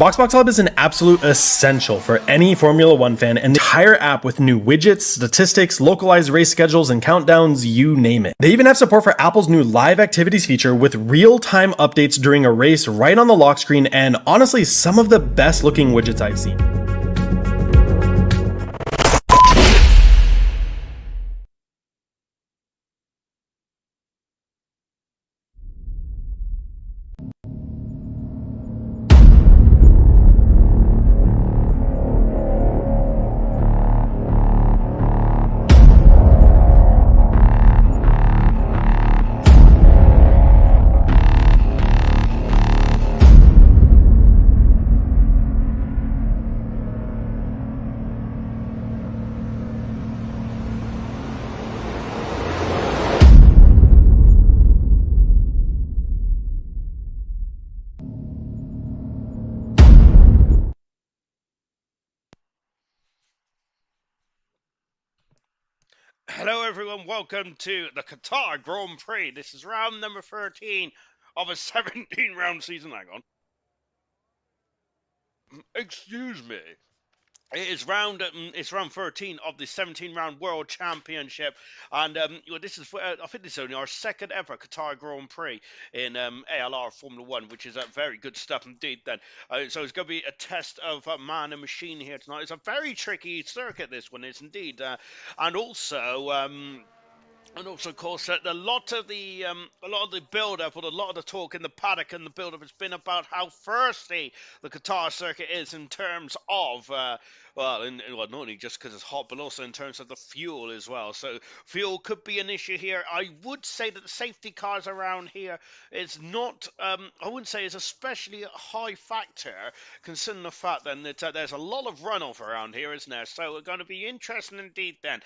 BoxBox Hub is an absolute essential for any Formula One fan, and the entire app with new widgets, statistics, localized race schedules, and countdowns, you name it. They even have support for Apple's new live activities feature with real-time updates during a race right on the lock screen, and honestly, some of the best looking widgets I've seen. Hello everyone, welcome to the Qatar Grand Prix. This is round number 13 of a 17 round season. Hang on. Excuse me. It's round 13 of the 17 round World Championship, and this is I think this is only our second ever Qatar Grand Prix in ALR Formula One, which is very good stuff indeed. Then, so it's going to be a test of man and machine here tonight. It's a very tricky circuit. This one is indeed, and also. Of course, a lot of the build-up, or a lot of the talk in the paddock and the build-up has been about how thirsty the Qatar circuit is in terms of, well, not only just because it's hot, but also in terms of the fuel as well. So fuel could be an issue here. I would say that the safety cars around here is not, I wouldn't say is especially a high factor, considering the fact then that there's a lot of runoff around here, isn't there? So we're going to be interesting indeed then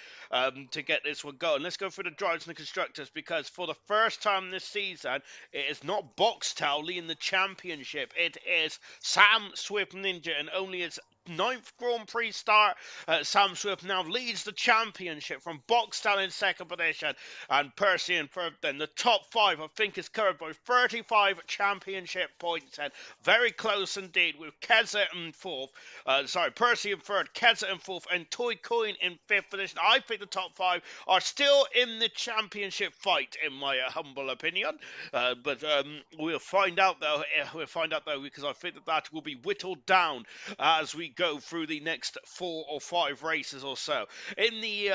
to get this one going. Let's go through the drivers and the constructors, because for the first time this season, it is not Boxtel leading the championship. It is Sam Swift Ninja, and only its 9th Grand Prix start. Sam Swift now leads the championship from Boxtel in second position, and Percy in third. Then the top 5, I think, is covered by 35 championship points, and very close indeed, with Keza in fourth. Percy in third, Keza in fourth, and Toy Coin in 5th position. I think the top 5 are still in the championship fight, in my humble opinion. But we'll find out though. Because I think that will be whittled down as we go through the next 4 or 5 races or so. In the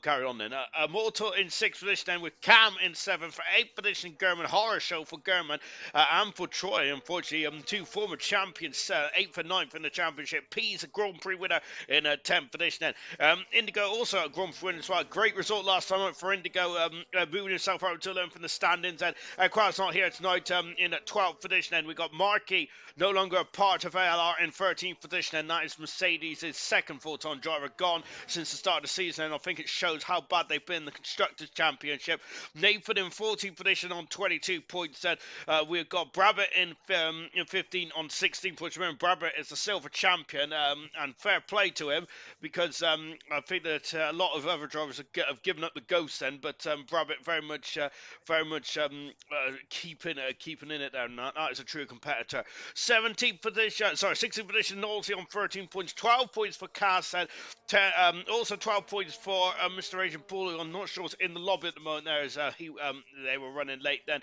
carry on then. Mortal in 6th position, then, with Cam in 7th. For 8th position, German. Horror show for German, and for Troy, unfortunately, 2 former champions, 8th and 9th in the championship. P's a Grand Prix winner in 10th position. Then Indigo also a Grand Prix winner as well. Great result last time for Indigo, moving himself out to 11th in the standings. And Quad's not here tonight in 12th position. And we got Markey, no longer a part of ALR, in 13th position, and that is Mercedes' second full-time driver, gone since the start of the season, and I think it shows how bad they've been in the Constructors' Championship. Nathan in 14th position on 22 points. Then we've got Brabbit in 15 on 16 points. Remember, Brabbit is the silver champion, and fair play to him, because I think that a lot of other drivers have given up the ghost then, but Brabbit very much keeping in it there, and that is a true competitor. 16th position, Nolte on 13 points, 12 points for Cass, and also 12 points for Mr. Agent Bull, who I'm not sure is in the lobby at the moment there, as they were running late then.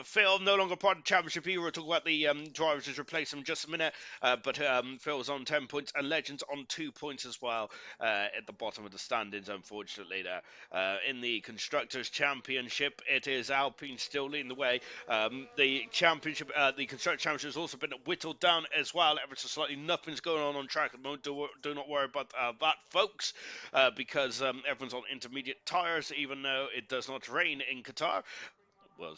Phil, no longer part of the championship. He will talk about the drivers who's replaced him in just a minute, but Phil's on 10 points, and Legends on 2 points as well, at the bottom of the standings, unfortunately there. In the Constructors' Championship, it is Alpine still leading the way. The championship, the Constructors' Championship has also been whittled down as well, ever so slightly. Nothing's going on track at the moment. Do not worry about that, folks, because everyone's on intermediate tyres, even though it does not rain in Qatar. Well,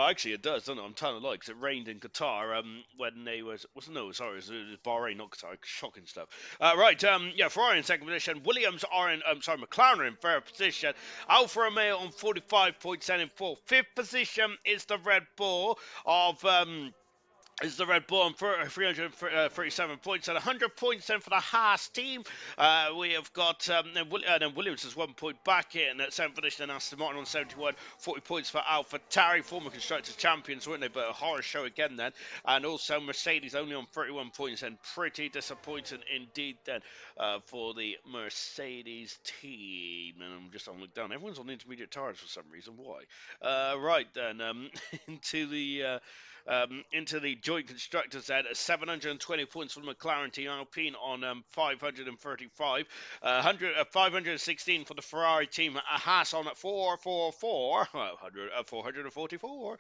actually, it does, doesn't it? I'm telling a lie, because it rained in Qatar when they was it was Bahrain, not Qatar. Shocking stuff. Ferrari in second position. Williams are in, McLaren in third position. Alfa Romeo on 45 points, and in fourth. 5th position is the Red Bull of is the Red Bull on 337 points and 100 points then for the Haas team. We have got then Williams is 1 point back in at 7th position, and Aston Martin on 71, 40 points for AlphaTauri, former Constructors champions, weren't they? But a horror show again then. And also Mercedes only on 31 points, and pretty disappointing indeed then for the Mercedes team. And I'm just on look down. Everyone's on intermediate tires for some reason. Why? Right then, into the joint constructors then, 720 points for the McLaren team, Alpine on 535, 516 for the Ferrari team, Haas on at 444, 444,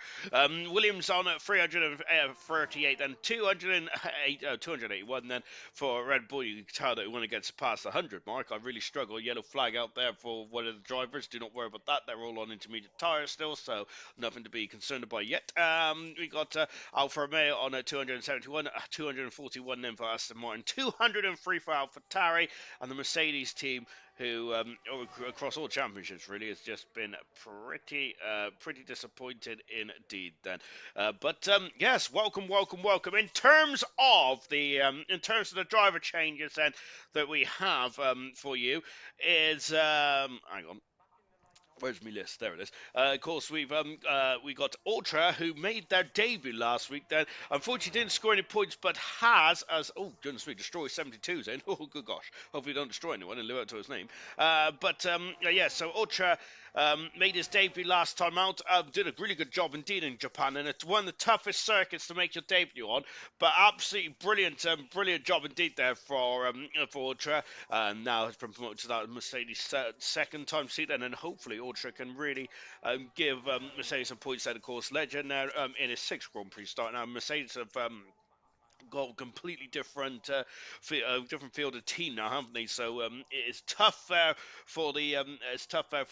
Williams on at 338 and 281 then for Red Bull. You can tell that when it gets past the 100 mark, I really struggle. Yellow flag out there for one of the drivers. Do not worry about that. They're all on intermediate tyres still, so nothing to be concerned about yet. We got Alfa Romeo on 271, 241 then for Aston Martin, 203 for AlphaTauri, and the Mercedes team, who across all championships really has just been pretty disappointed indeed then. But yes, welcome. In terms of the driver changes then that we have for you is hang on. Where's my list? There it is. Of course, we got Ultra, who made their debut last week. Then, unfortunately, didn't score any points, but has goodness me, destroy 72s. Then, oh good gosh, hopefully don't destroy anyone and live up to his name. So Ultra made his debut last time out. Did a really good job indeed in Japan, and it's one of the toughest circuits to make your debut on. But absolutely brilliant job indeed there for Ultra. Now has been promoted to that Mercedes second time seat, and then hopefully Ultra can really give Mercedes some points. And of course, Legend now in his sixth Grand Prix start. Now Mercedes have got a completely different field of team now, haven't they? So it is tough there for the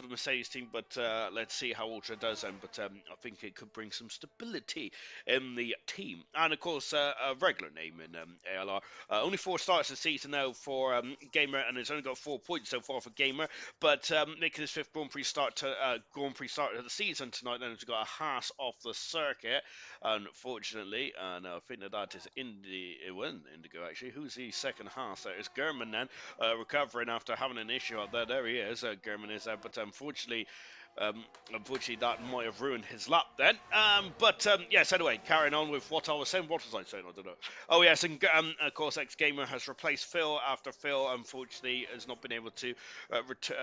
Mercedes team, but let's see how Ultra does then. But I think it could bring some stability in the team, and of course a regular name in ALR. Only 4 starts this season now for Gamer, and it's only got 4 points so far for Gamer. But making his 5th Grand Prix start of the season tonight, then he's got a Haas off the circuit, unfortunately, and I think that is Indigo actually. Who's the second Haas there? It's German then, recovering after having an issue out there. There he is, German is there, but unfortunately that might have ruined his lap then. Yes, anyway, carrying on with what I was saying. What was I saying? I don't know. Oh, yes, and of course, X-Gamer has replaced Phil after Phil, unfortunately, has not been able to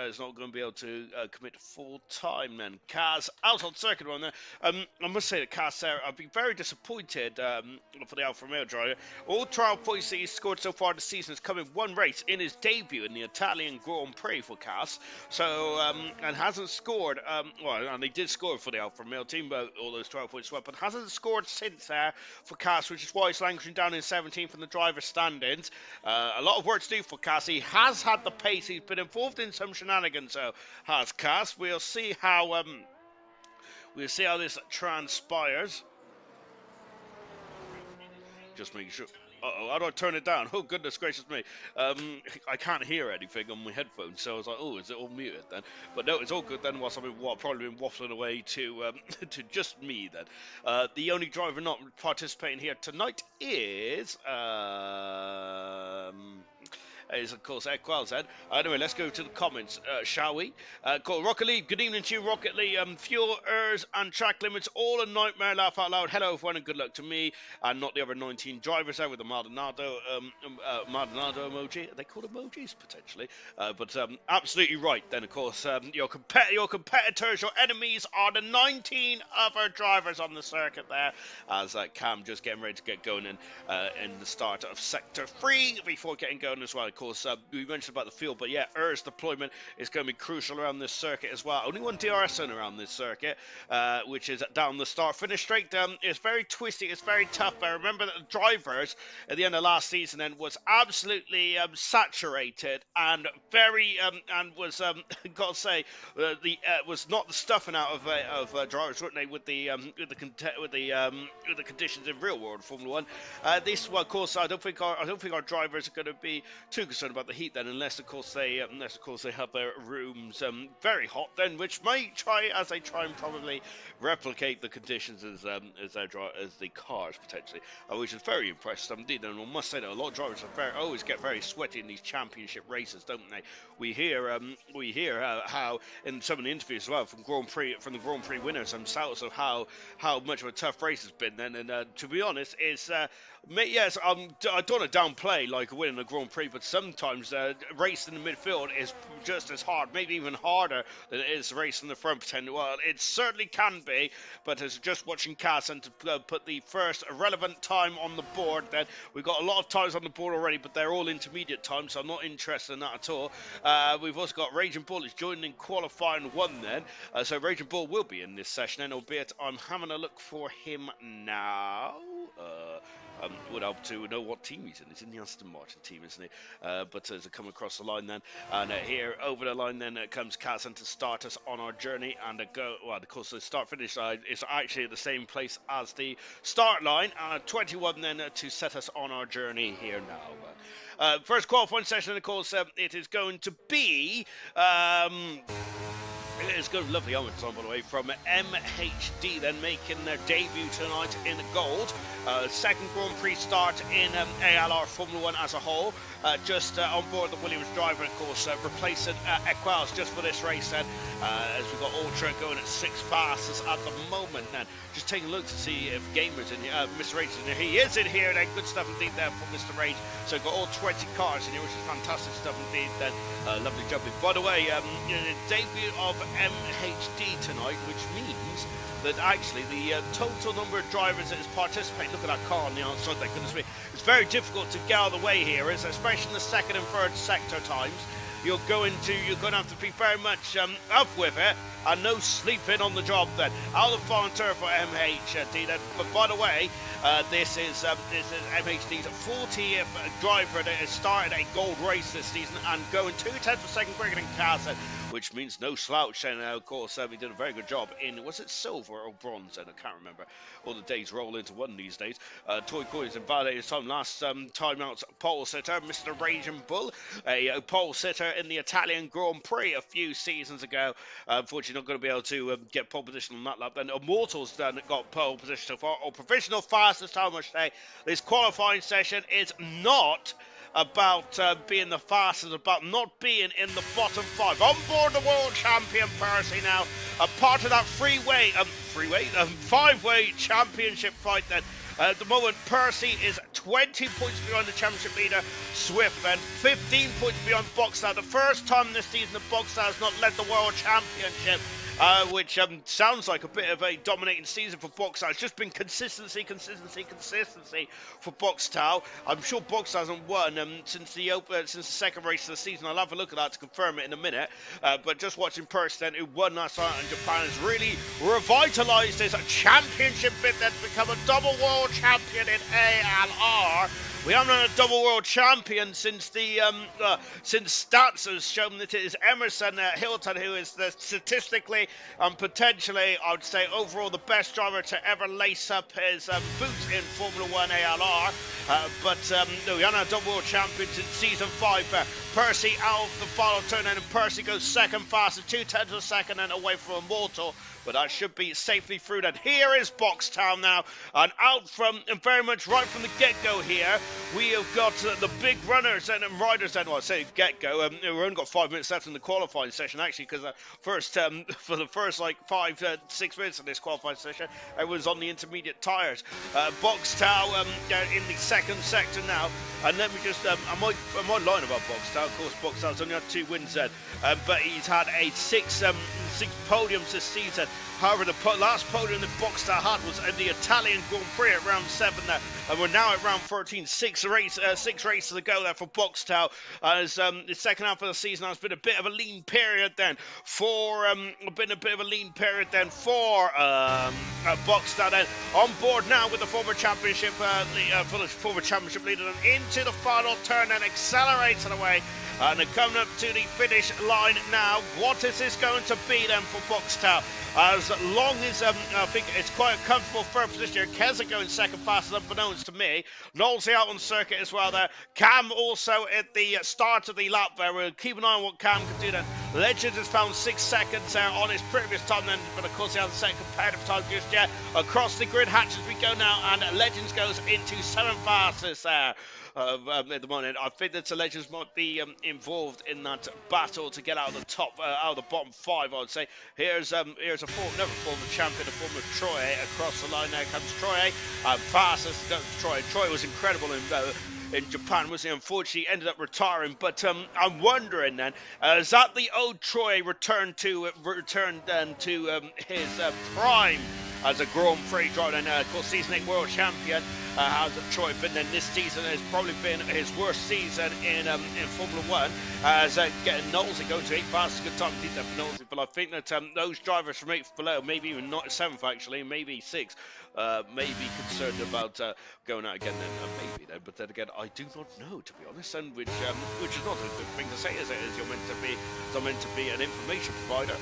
is not going to be able to commit full time then. Kaz out on circuit one there. I must say that Kaz there, I've been very disappointed for the Alfa Romeo driver. All trial points that he's scored so far this season has come in one race in his debut in the Italian Grand Prix for Kaz. So, and hasn't scored. And they did score for the Alfa Romeo team, but all those 12 points were, but hasn't scored since there for Cass, which is why he's languishing down in 17th in the driver standings. A lot of work to do for Cass. He has had the pace. He's been involved in some shenanigans, so has Cass. We'll see how this transpires. Just making sure. Uh-oh, how do I turn it down? Oh, goodness gracious me. I can't hear anything on my headphones, so I was like, oh, is it all muted then? But no, it's all good then, whilst I've probably been waffling away to to just me then. The only driver not participating here tonight is of course Equals then. Anyway, let's go to the comments, shall we? Call Rocket League. Good evening to you, Rocket League. Fuel, ERS, and track limits, all a nightmare. Laugh out loud. Hello, everyone, and good luck to me and not the other 19 drivers there with the Maldonado emoji. Are they called emojis potentially? But absolutely right. Then, of course, your competitors, your enemies, are the 19 other drivers on the circuit there. As Cam just getting ready to get going in the start of Sector 3 before getting going as well. Of course, we mentioned about the field, but yeah, ERS deployment is going to be crucial around this circuit as well. Only one DRS zone around this circuit, which is down the start-finish straight. It's very twisty, it's very tough. I remember that the drivers at the end of last season then was absolutely saturated and very was got to say was not the stuffing out of drivers, weren't they, with the conditions in real world Formula One. This one, of course, I don't think our drivers are going to be too concerned about the heat then, unless of course they have their rooms very hot then, which may try and probably replicate the conditions as the cars potentially, which is very impressive indeed. And I must say that a lot of drivers always get very sweaty in these championship races, don't they? We hear how in some of the interviews as well from the Grand Prix winners themselves of how much of a tough race it's been then. And to be honest, it's yes, I don't want to downplay like winning a Grand Prix, but sometimes racing in the midfield is just as hard, maybe even harder than it is racing in the front. Well, it certainly can be, but as just watching Carson to put the first relevant time on the board, then we've got a lot of times on the board already, but they're all intermediate times, so I'm not interested in that at all. We've also got Raging Bull is joining in qualifying 1 then, so Raging Bull will be in this session, and albeit I'm having a look for him now. Would help to know what team he's in. He's in the Aston Martin team, isn't he? But as I come across the line then, and here over the line then comes Kazan to start us on our journey, and of course the start-finish line is actually at the same place as the start line, 21 then to set us on our journey here now. First qualifying session, of course, it is going to be... It's got lovely helmets on, by the way, from MHD, then making their debut tonight in gold. Second Grand Prix start in ALR Formula 1 as a whole. Just on board the Williams driver, of course, replacing Equals just for this race then, as we've got Ultra going at 6 fastest at the moment. And just taking a look to see if Gamer's in here, Mr. Rage is in here. He is in here, then good stuff indeed there from Mr. Rage. So we've got all 20 cars in here, which is fantastic stuff indeed then. Lovely jumping. By the way, the debut of MHD tonight, which means that actually the total number of drivers that is participating, look at that car on the outside, thank goodness me, it's very difficult to get out of the way here, especially in the second and third sector times. You're going to have to be very much up with it, and no sleeping on the job then. Out of volunteer for MHD then. But by the way, this is MHD's 40th driver that has started a gold race this season and going 2/10 of a second quicker than Carson, which means no slouch. And of course, he did a very good job in, was it silver or bronze? And I can't remember. All the days roll into one these days. Toy Coins invalidated his time last time out pole sitter, Mr. Raging Bull, a pole sitter in the Italian Grand Prix a few seasons ago. Unfortunately, not going to be able to get pole position on that lap. Then Immortals then got pole position so far, or provisional fastest time, I should say. This qualifying session is not about being the fastest, about not being in the bottom 5. On board the world champion Percy now, a part of that five-way championship fight then. At the moment, Percy is 20 points behind the championship leader, Swift, and 15 points beyond Boxstar. The first time this season that Boxstar has not led the world championship. Which sounds like a bit of a dominating season for Boxstar. It's just been consistency for Boxstar. I'm sure Boxstar hasn't won since the second race of the season. I'll have a look at that to confirm it in a minute. But just watching Percy then, who won last night in Japan, has really revitalised his championship bid then to become a double world champion in ALR. We haven't had a double world champion since since stats has shown that it is Emerson Hilton who is statistically and potentially, I would say, overall the best driver to ever lace up his boots in Formula 1 ALR. No, we haven't had a double world champion since season 5. Percy out of the final turn, and Percy goes second fast at 2/10 of a second and away from Immortal. But that should be safely through that. Here is Boxtown now, and out from, and very much right from the get-go here, we have got the big runners and riders, and well, I say get-go, we've only got 5 minutes left in the qualifying session, actually, because for the first, 5-6 minutes of this qualifying session, everyone's on the intermediate tyres. Boxtown in the second sector now, and let me just, I might lie about Boxtown. Of course, Boxtown's only had 2 wins then, but he's had a 6 podiums this season. However, the last podium that Boxstar had was in the Italian Grand Prix at round 7 there, and we're now at round 13. 6 races to go there for Boxstar. As the second half of the season has been a bit of a lean period then for Boxstar. Then on board now with the former championship leader, and into the final turn and accelerating away. And they're coming up to the finish line now. What is this going to be then for Boxtel? As long as I think it's quite a comfortable third position here. Keza going second fastest, unbeknownst to me. Knowlesy out on circuit as well there. Cam also at the start of the lap there. We'll keep an eye on what Cam can do then. Legends has found 6 seconds on his previous time then, but of course he hasn't set competitive time just yet. Across the grid hatches we go now, and Legends goes into 7 fastest there. At the moment, I think that the Legends might be involved in that battle to get out of the top, out of the bottom 5. I would say. Here's a another former champion, the former Troy across the line. There comes Troy, fastest. Troy was incredible in Japan, was he? Unfortunately ended up retiring, but I'm wondering then, is that the old Troy returned to his prime as a Grand Prix driver, and of course season 8 world champion. Has Troy been then? This season has probably been his worst season in Formula 1, as getting Knowlesy going to 8 fastest. Good time to for Knowlesy, but I think that those drivers from 8th below, maybe even not 7th actually, maybe 6th, may be concerned about going out again then, maybe then, but then again I do not know, to be honest, and which is not a good thing to say, is it? As you're meant to be an information provider.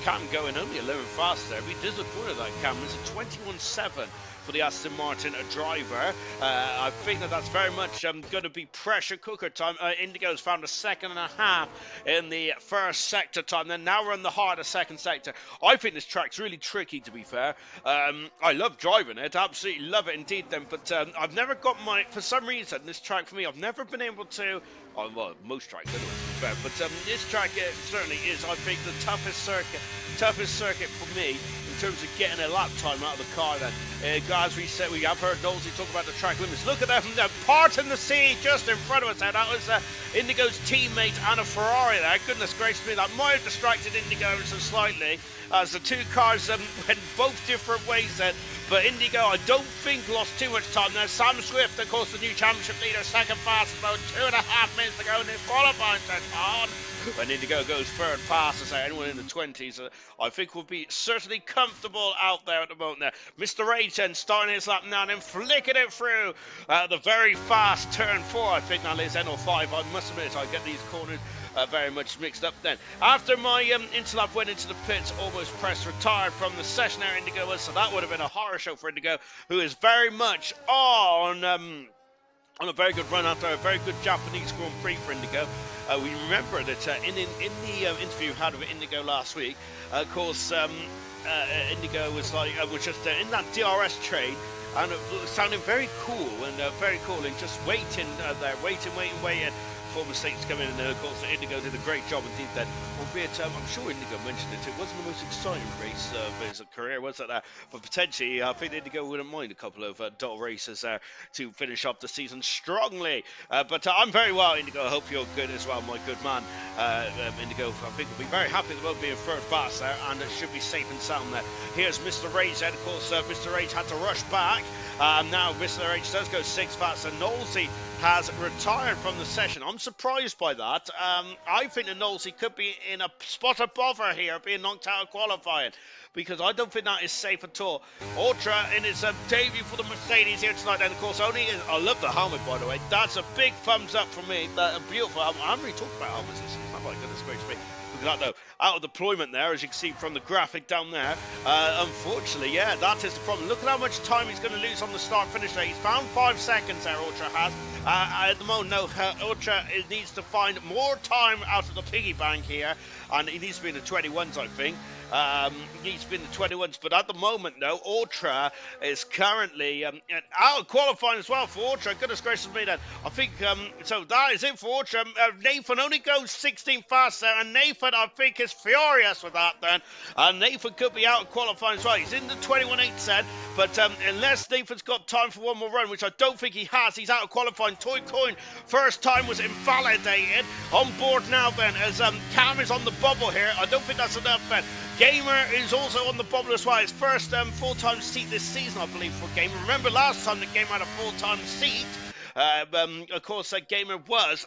Cam going only 11 fast there. We disappointed that Cam. It's a 21.7 for the Aston Martin driver. I think that's very much going to be pressure cooker time. Indigo's found a 2.5 in the first sector time. Then now we're in the heart of second sector. I think this track's really tricky, to be fair. I love driving it, absolutely love it indeed. Then, but I've never got for some reason, this track for me, I've never been able to. Oh, well, most tracks anyway, to be fair. But this track certainly is, I think, the toughest circuit for me in terms of getting a lap time out of the car. Then, as we said, we have heard Knowlesy talk about the track limits. Look at them, part in the sea just in front of us there. That was Indigo's teammate and a Ferrari there. Goodness gracious me, that might have distracted Indigo so slightly, as the two cars went both different ways then. But Indigo, I don't think, lost too much time there. Sam Swift, of course, the new championship leader, second fastest, about 2.5 minutes to go in this qualifying session. When Indigo goes third fastest, anyone in the 20s, I think will be certainly comfortable out there at the moment there. Mr. Rage then starting his lap now and then flicking it through the very fast turn 4. I think that is NO5. I must admit, I get these corners very much mixed up then. After my interlap went into the pits, almost pressed retired from the session there, Indigo was, so that would have been a horror show for Indigo, who is very much on a very good run after a very good Japanese Grand Prix for Indigo. We remember that in the interview we had with Indigo last week, of course, Indigo was like, was just in that DRS trade, and it sounded very cool and just waiting there, waiting for mistakes to come in, and of course Indigo did a great job indeed then, albeit I'm sure Indigo mentioned it wasn't the most exciting race of his career, was it? But potentially I think Indigo wouldn't mind a couple of dull races there to finish up the season strongly. But I'm very well, Indigo. I hope you're good as well, my good man. Indigo, I think, will be very happy about being third fast there, and it should be safe and sound there. Here's Mr. Rage then, of course. Mr. Rage had to rush back. Now Mr. Rage does go 6 fast, and Knowlesy has retired from the session. I'm surprised by that. I think that Knowlesy could be in a spot above her here, being knocked out of qualifying, because I don't think that is safe at all. Ultra in his debut for the Mercedes here tonight, and of course I love the helmet, by the way. That's a big thumbs up for me. That a beautiful helmet. I haven't really talked about helmets this season. Oh my goodness gracious me. Look at that though, out of deployment there, as you can see from the graphic down there. Unfortunately, yeah, that is the problem. Look at how much time he's going to lose on the start finish there. He's found 5 seconds there, Ultra has. At the moment, no, Ultra needs to find more time out of the piggy bank here, and he needs to be in the 21s, I think. He needs to be in the 21s, but at the moment, no, Ultra is currently out of qualifying as well for Ultra. Goodness gracious me then. I think, so that is it for Ultra. Nathan only goes 16 fast there, and Nathan, I think, is furious with that then. Nathan could be out of qualifying as well. He's in the 21.8 then, but unless Nathan's got time for one more run, which I don't think he has, he's out of qualifying. Toy Coin, first time was invalidated. On board now then, as Cam is on the bubble here. I don't think that's enough then. Gamer is also on the bubble as well. His first full-time seat this season, I believe, for Gamer. Remember last time that Gamer had a full-time seat. Of course, Gamer was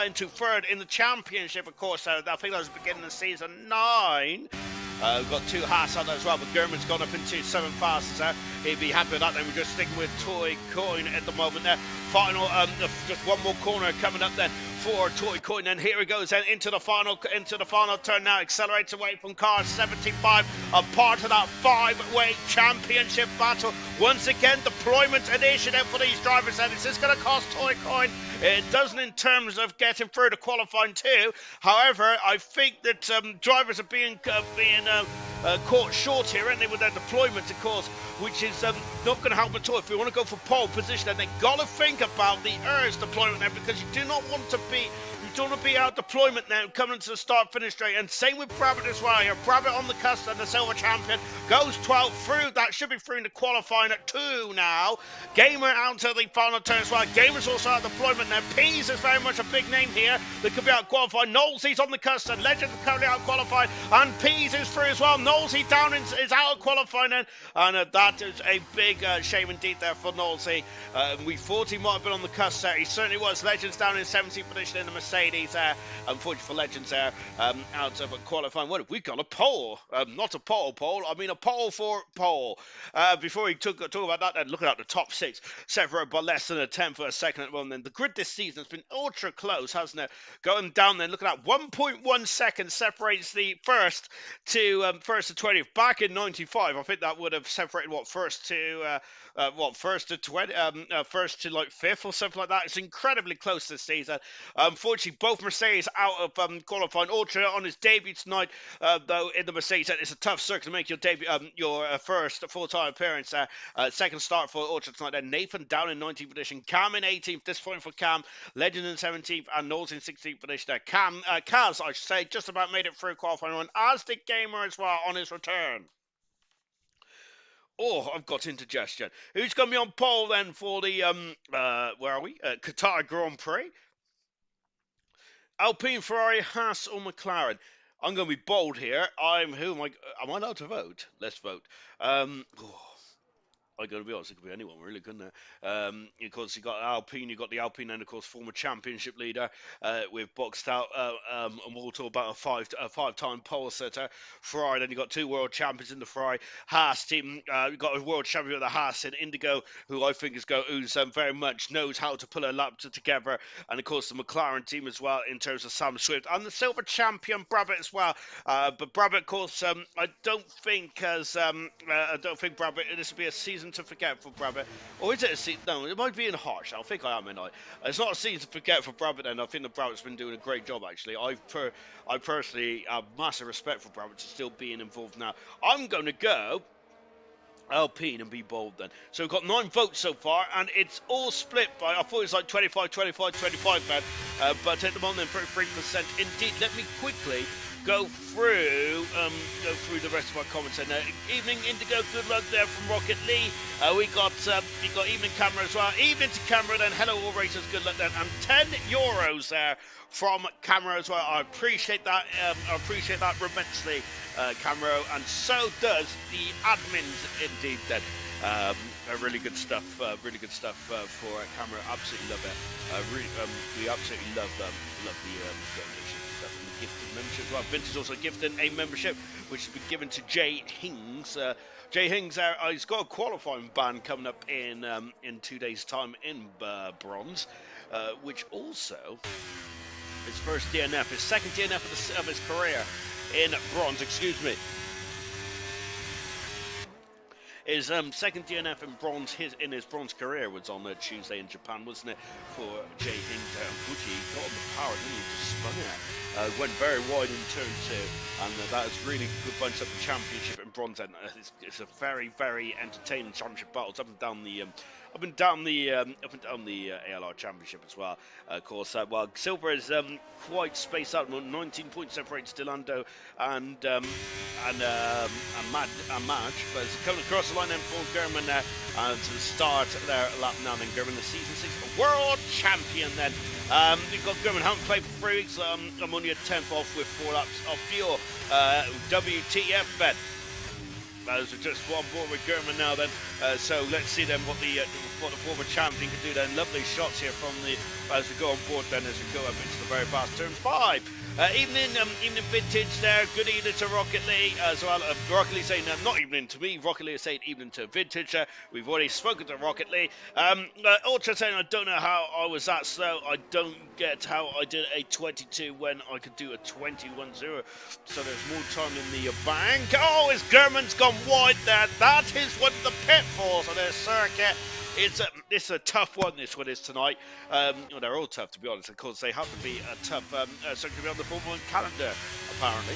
into third in the championship, of course. I think that was the beginning of season 9. We've got 2 Haas on there as well, but German's gone up into 7 fastest there. He'd be happy with that then. We're just sticking with Toy Coin at the moment there. Final, just one more corner coming up then for Toy Coin, and here he goes then into the final turn now, accelerates away from car 75, a part of that 5-way championship battle. Once again, deployment initiative for these drivers, and is this going to cost Toy Coin? It doesn't in terms of getting through to qualifying too. However, I think that drivers are being caught short here, aren't they, with their deployment, of course, which is not going to help at all. If you want to go for pole position, then they've got to think about the ERS deployment there, because you do not want to be out deployment now coming to the start-finish straight. And same with Brabbit as well here. Brabbit on the cusp and the silver champion goes 12th through. That should be through into qualifying at 2 now. Gamer out to the final turn as well. Gamer's also out of deployment now. Peas is very much a big name here that could be out qualified. Knowlesy's on the cusp and Legend is currently out qualified. And Peas is through as well. Knowlesy down is out of qualifying then. And that is a big shame indeed there for Knowlesy. We thought he might have been on the cusp there. He certainly was. Legends down in 17th position in the Mercedes. Unfortunately for Legends there, out of qualifying. What have we got? A pole. Not a pole, I mean a pole for pole. Before we talk about that, then looking at the top 6, Severo by less than a 10th for a second at one. Then the grid this season has been ultra close, hasn't it? Going down then, looking at 1.1 seconds separates the first to 20th. Back in 95, I think that would have separated first to 20, first to like 5th or something like that. It's incredibly close this season. Unfortunately, both Mercedes out of qualifying. Ultra on his debut tonight, though in the Mercedes, it's a tough circuit to make your debut, your first full-time appearance. Second start for Ultra tonight. Then Nathan down in 19th position, Cam in 18th. Disappointing for Cam. Legend in 17th, and Knowles in 16th position. There, Kaz, I should say, just about made it through qualifying one, as did Gamer as well on his return. Oh, I've got indigestion. Who's going to be on pole then for the where are we? Qatar Grand Prix. Alpine, Ferrari, Haas, or McLaren? I'm going to be bold here. Am I allowed to vote? Let's vote. I got to be honest, it could be anyone, really, couldn't it? Of course, you got Alpine, you got the Alpine, and of course, former championship leader with boxed out, and we'll talk about a five-time pole sitter. Ferrari, then you got 2 world champions in the Ferrari. Haas team, you got a world champion with the Haas in Indigo, who I think who's very much knows how to pull a lap together, and of course, the McLaren team as well in terms of Sam Swift and the silver champion Brabbit as well. But Brabbit, of course, I don't think Brabbit. This will be a season to forget for Brabbit, or is it a season? No, it might be in harsh. I think I am, and it's not a season to forget for Brabbit. And I think that Brabbit's been doing a great job actually. I personally have massive respect for Brabbit to still being involved now. I'm going to go Alpine and be bold then. So we've got 9 votes so far, and it's all split by, I thought it was like 25 then, but at the moment 33%. Indeed, let me quickly go through the rest of my comments. And evening Indigo, good luck there from Rocket Lee. We got evening Camera as well. Evening to Camera then. Hello all racers, good luck then. And €10 there from Camera as well. I appreciate that. I appreciate that immensely, Camera, and so does the admins indeed. Then really good stuff. Really good stuff for Camera. Absolutely love it. We absolutely love the donation stuff and the gifted membership as well. Vince is also gifted a membership which has been given to Jay Hings. Jay Hings, he's got a qualifying ban coming up in 2 days' time in bronze, which also. His first DNF, his second DNF of his career in bronze, excuse me. His second DNF in bronze, in his bronze career was on Tuesday in Japan, wasn't it? For Jay Hings, Fuji got on the power, and then he just spun it. Went very wide in turn 2, and that was really good bunch up the championship in bronze. And it's a very, very entertaining championship battles up and down the ALR Championship as well. Of course, while Silver is quite spaced out, 19 points separates Delando and Madge, but it's coming across the line then for German there, and to the start there lap now. Then German, the season 6 world champion. Then we've got German, haven't played for 3 weeks. I'm only at 10th off with 4 laps of fuel. WTF, Ben. Those are just on board with German now then. So let's see then what the former champion can do then. Lovely shots here from the as we go on board then as we go up into the very fast turn 5. Evening vintage there. Good evening to Rocket Lee as well. Rocket Lee saying not evening to me. Rocket Lee is saying evening to vintage. We've already spoken to Rocket Lee. Ultra saying I don't know how I was that slow. I don't get how I did a 22 when I could do a 21-0. So there's more time in the bank. Oh, his German's gone wide there. That is one of the pitfalls of this circuit. It's a tough one, this one is tonight. Well, they're all tough, to be honest. Of course, they have to be a tough circuit to be on the Formula 1 calendar, apparently.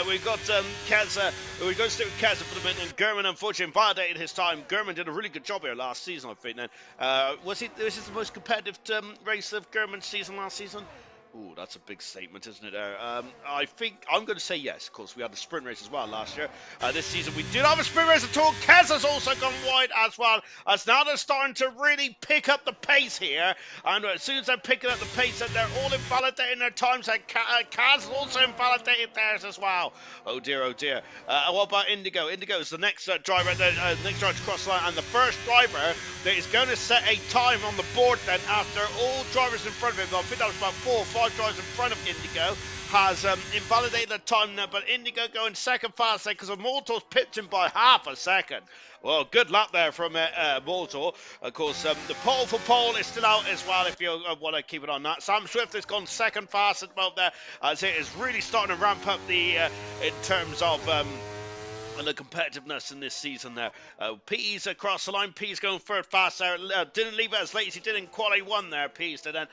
We've got Keza. We're going to stick with Keza for the minute. And German, unfortunately, validated his time. German did a really good job here last season, I think. Then was this the most competitive race of German's season last season? Ooh, that's a big statement, isn't it? I think I'm going to say yes. Of course, we had the sprint race as well last year. This season, we did have a sprint race at all. Keza's also gone wide as well. As now they're starting to really pick up the pace here. And as soon as they're picking up the pace, they're all invalidating their times. And Kaz also invalidated theirs as well. Oh dear, oh dear. What about Indigo? Indigo is the next driver, next driver to cross the line, and the first driver that is going to set a time on the board. Then, after all drivers in front of him, I think that was about 4 or 5 drivers in front of Indigo, has invalidated the time now, but Indigo going second fast because of Mortal's pipped him by half a second. Well, good luck there from Mortal. Of course, the pole for pole is still out as well if you want to keep it on that. Sam Swift has gone second fast at both there as it is really starting to ramp up the in terms of and the competitiveness in this season there. Pease across the line. Pease going third fast there. Didn't leave it as late as he did in quali 1 there. Pease did then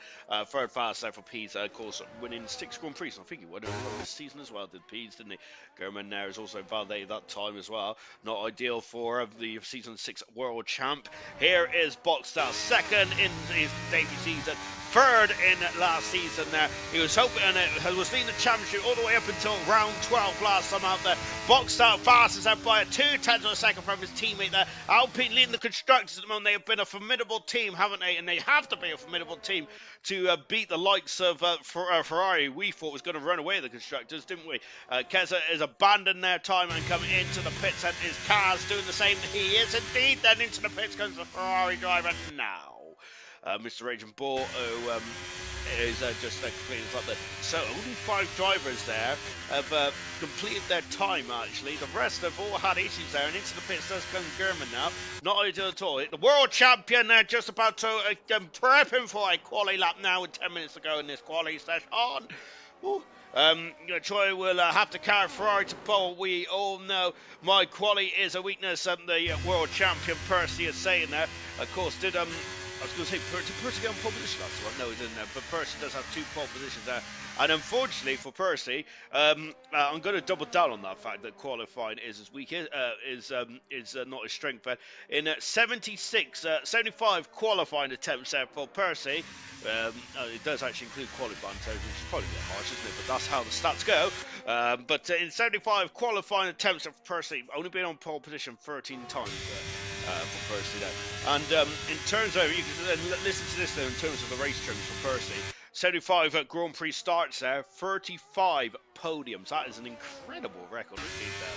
third fast there for Pease. Of course, winning 6 Grand Prix. I think he won this season as well, did Pease, didn't he? German there has also validated that time as well. Not ideal for the season 6 world champ. Here is Boxstar second in his debut season. Third in last season there. He was hoping and was leading the championship all the way up until round 12 last time out there. Boxstar fastest out by 2/10 of a second from his teammate there. Alpine leading the constructors at the moment. They have been a formidable team, haven't they? And they have to be a formidable team to beat the likes of Ferrari. We thought was going to run away with the constructors, didn't we? Keza has abandoned their time and coming into the pits, and his car's doing the same. He is indeed then into the pits comes the Ferrari driver now. Mr. Raging Bull, who is just completing up there. So only 5 drivers there have completed their time, actually. The rest have all had issues there, and into the pits does come German now. Not ideal at all. The world champion there just about to prep him for a quali lap now with 10 minutes to go in this quali session. Troy will have to carry Ferrari to pole. We all know my quali is a weakness. The world champion Percy is saying there. Of course, did I was going to say, did Percy get on pole position last time? No, he didn't. But Percy does have 2 pole positions there. And unfortunately for Percy, I'm going to double down on that fact that qualifying is as weak is not his strength. But in 75 qualifying attempts there for Percy, it does actually include qualifying, so it's probably a bit harsh, isn't it? But that's how the stats go. But in 75 qualifying attempts for Percy, only been on pole position 13 times. For Percy there. And in terms of, you can listen to this there in terms of the race terms for Percy. 75 Grand Prix starts there, 35 podiums. That is an incredible record indeed there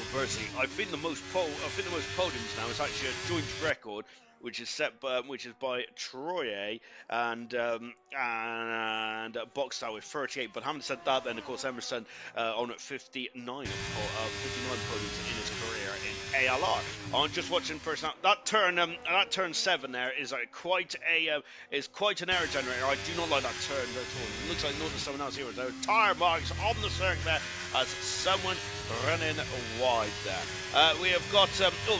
for Percy. I think the most podiums now is actually a joint record, which is by Troye and Boxstar with 38. But having said that, then of course Emerson on at 59 podiums in his career in ALR. I'm just watching first now. That turn 7 there is quite an error generator. I do not like that turn at all. It looks like notice someone else here. There are tire marks on the circuit there as someone running wide there. We have got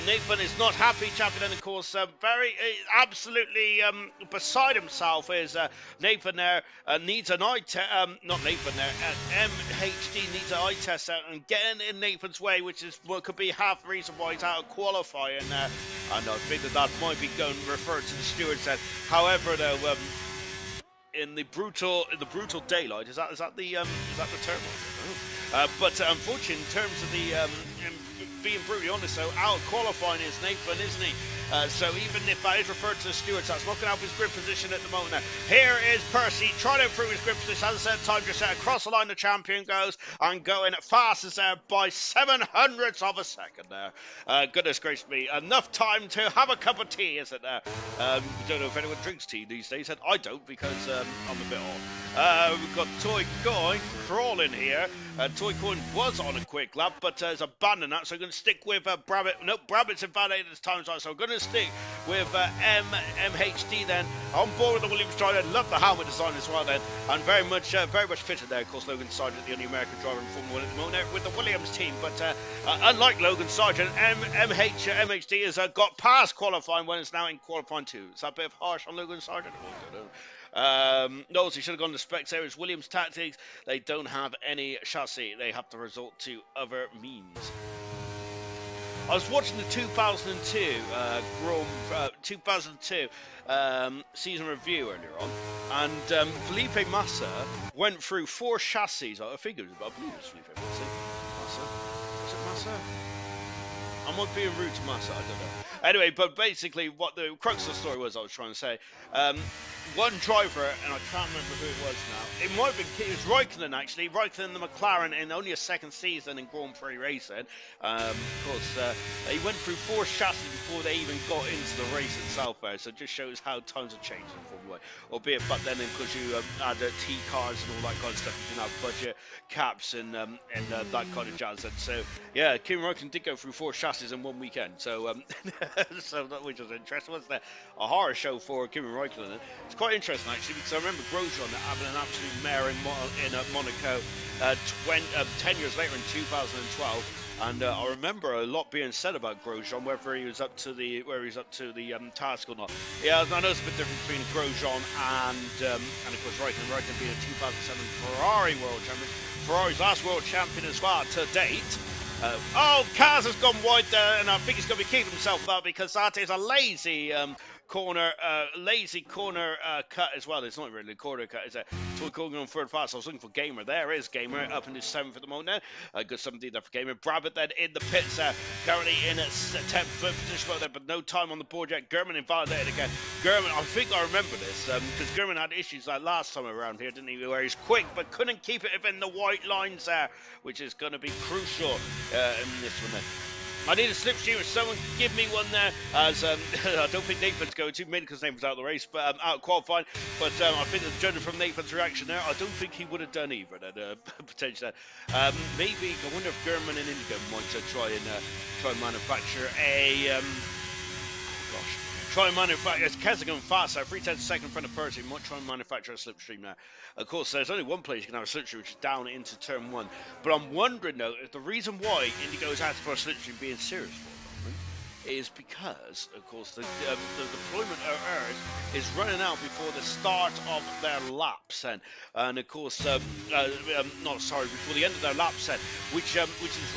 Nathan is not happy, champion, and of course very absolutely beside himself is Nathan there. Needs an eye test. Not Nathan there. MHD needs an eye test out and getting in Nathan's way, which is what could be half the reason why he's out of qualifying. And I think that might be going referred to the stewards then. However, though, in the brutal daylight, is that the term? But unfortunately, in terms of the being brutally honest, so out qualifying is Nathan, isn't he? So even if that is referred to the stewards, that's not going to help his grip position at the moment. Now, here is Percy trying to improve his grip position. As I said, time just set across the line. The champion goes and going fast as there by 700ths of a second there. Goodness gracious me, enough time to have a cup of tea, isn't there? Don't know if anyone drinks tea these days. I don't, because I'm a bit off. We've got Toy Coin crawling here. Toy Coin was on a quick lap, but has abandoned that, so I'm going to stick with Brabbit. Nope, Brabbit's invalidated this time, so I'm going to stick with MHD then. On board with the Williams driver. Love the helmet design as well then, and very much fitted there. Of course, Logan Sargent, the only American driver in Formula 1 at the moment with the Williams team, but unlike Logan Sargent, MHD has got past qualifying when it's now in qualifying 2. Is that a bit of harsh on Logan Sargent? I don't know. No, he should have gone to specs areas. Williams Tactics, they don't have any chassis. They have to resort to other means. I was watching the 2002 season review earlier on, and Felipe Massa went through 4 chassis. I believe it was Felipe Massa. Was it Massa? I might be rude to Massa, I don't know. Anyway, but basically what the crux of the story was, I was trying to say, one driver, and I can't remember who it was now, it might have been, it was Raikkonen actually, Raikkonen the McLaren in only a second season in Grand Prix racing. Of course, he went through 4 chassis before they even got into the race itself there, so it just shows how times have changed in Formula 1. Albeit back then, because you had T-cars and all that kind of stuff, you can have budget caps and that kind of jazz. And so, yeah, Kimi Raikkonen did go through 4 chassis in one weekend, so so that which was interesting. Wasn't there a horror show for Kimi Raikkonen? It's quite interesting actually, because I remember Grosjean having an absolute mare in Monaco 10 years later in 2012. And I remember a lot being said about Grosjean, whether he was up to the task or not. Yeah, I know it's a bit different between Grosjean and of course Raikkonen being a 2007 Ferrari world champion, Ferrari's last world champion as well to date. Kaz has gone wide there, and I think he's going to be keeping himself there because that is a lazy corner cut as well. It's not really a corner cut, is it? So we're calling on third pass. I was looking for Gamer. There is Gamer up in his 7th at the moment now. Good something there for Gamer. Brabbit then in the pits currently in a 10th position there, but no time on the board yet. Gurman invalidated again. Gurman, I think I remember this because Gurman had issues like last time around here, didn't he? Where he's quick but couldn't keep it within the white lines there, which is going to be crucial in this one then. I need a slipstream if someone can give me one there, as I don't think Nathan's going to, mainly because Nathan's out of the race, but out of qualifying. But I think that judging from Nathan's reaction there, I don't think he would have done either then, potentially. Maybe, I wonder if Gurman and Indigo might try and manufacture a, try and manufacture, as Keza going faster, 3/10 second in front of Percy, might try and manufacture a slipstream now. Of course, there's only one place you can have a slipstream, which is down into turn 1. But I'm wondering, though, if the reason why Indigo's asked for a slipstream being serious for a moment is because, of course, the deployment of Earth is running out before the start of their laps, and of course, before the end of their lap set, which is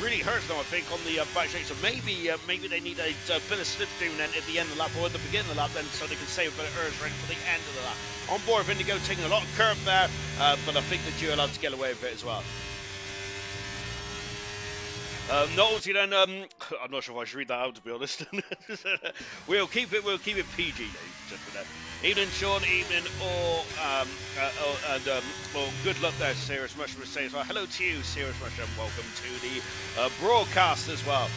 really hurts them, I think, on the back straight. So maybe they need a bit of slipstream then at the end of the lap or at the beginning of the lap, then so they can save a bit of Earth ready for the end of the lap. On board with Indigo, taking a lot of curve there, but I think that you're allowed to get away with it as well. Novelty then, I'm not sure if I should read that out, to be honest. we'll keep it PG, ladies and gentlemen. Evening, Sean, evening, good luck there, Serious Mushroom says. Well, hello to you, Serious Mushroom, welcome to the broadcast as well.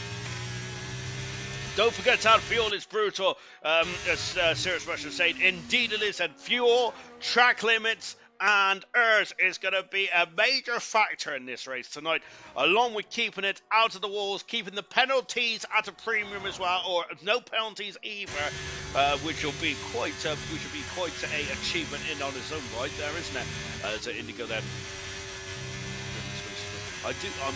Don't forget to add fuel, it's brutal, as Serious Mushroom said. Indeed it is, and fuel, track limits, and Earth is going to be a major factor in this race tonight, along with keeping it out of the walls, keeping the penalties at a premium as well, or no penalties either, which will be quite a achievement in on its own right there, isn't it? So Indigo then. I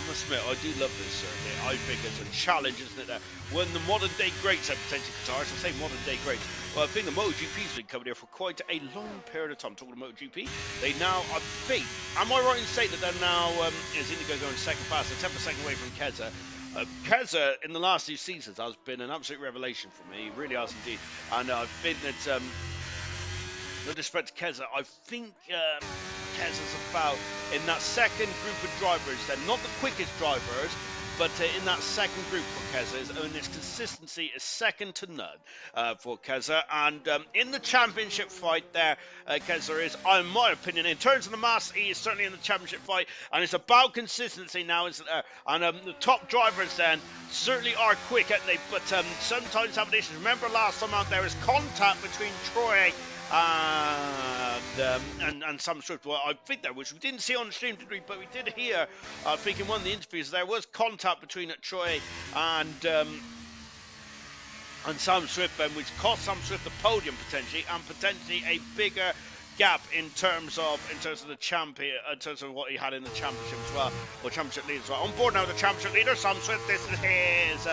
must admit, I do love this circuit. I think it's a challenge, isn't it? When the modern day greats have potentially Qatar, so say modern day greats. Well, I think the MotoGP's been coming here for quite a long period of time. Talking about MotoGP, they now, I think, am I right in saying that they're now, is Indigo going second fast, they're 10% away from Keza. Keza, in the last 2 seasons, has been an absolute revelation for me. He really has indeed. And I think that, no disrespect to Keza, I think Keza's about in that second group of drivers. They're not the quickest drivers, but in that second group for Keza, his own consistency is second to none for Keza. And in the championship fight there, Keza is, in my opinion, in terms of the mass, he is certainly in the championship fight, and it's about consistency now, isn't there? And the top drivers then certainly are quick, aren't they? But sometimes have issues. Remember last time out, there was contact between Troy and Sam Swift. Well, I think there was. We didn't see on the stream, did we? But we did hear, I think in one of the interviews, there was contact between Troy and Sam Swift, which cost Sam Swift the podium potentially, and potentially a bigger gap in terms of the champion, in terms of what he had in the championship as well, or championship lead as well. On board now, the championship leader, Sam Swift. This is his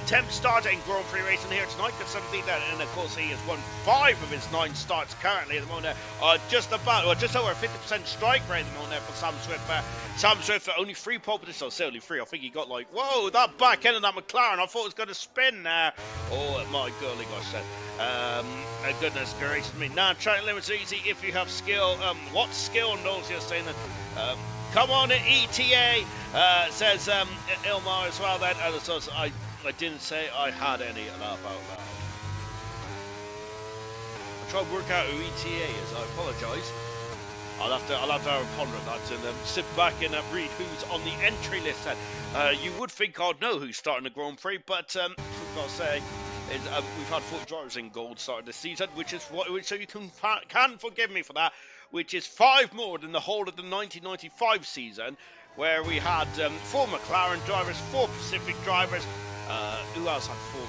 10th start in Grand Prix racing here tonight, considerably that, and of course he has won 5 of his 9 starts currently at the moment. Just over a 50% strike rate at the moment there for Sam Swift. Sam Swift only 3 pole positions, still only 3. I think he got like, whoa, that back end of that McLaren, I thought it was going to spin there. Oh my golly gosh, goodness gracious me. Now track limits are easy if you have skill. What skill? Knowles just saying that. Come on, ETA, says Ilmar as well then. And so I didn't say I had any, laugh out loud. I'll try and work out who ETA is, I apologise. I'll have to have a ponder on that and sit back and read who's on the entry list then. You would think I'd know who's starting the Grand Prix, but what I've got to say is we've had 40 drivers in gold starting this season, which is so you can forgive me for that, which is 5 more than the whole of the 1995 season, where we had 4 McLaren drivers, 4 Pacific drivers. Who else had 4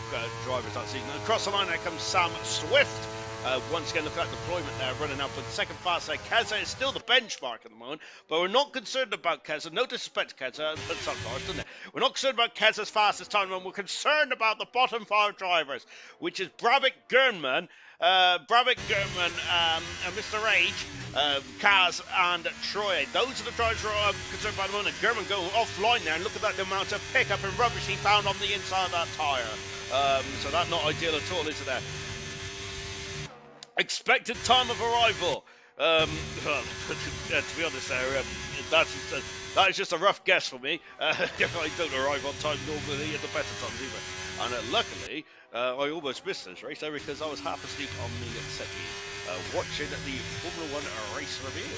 drivers that season? Across the line there comes Sam Swift. Once again, look at deployment there, running up with second fast there. Keza is still the benchmark at the moment, but we're not concerned about Keza. No disrespect to Keza, but sometimes, doesn't it? We're not concerned about Keza's fastest time, and we're concerned about the bottom 5 drivers, which is Brabik Gernman, and Mr. Rage, Kaz and Troy. Those are the drivers who are concerned about the moment. Gernman go offline there, and look at that, the amount of pickup and rubbish he found on the inside of that tyre. So that's not ideal at all, is it there? Expected time of arrival. To be honest, there, that is just a rough guess for me. I don't arrive on time normally at the better times either. And luckily, I almost missed this race there because I was half asleep on the settee, watching the Formula 1 race review,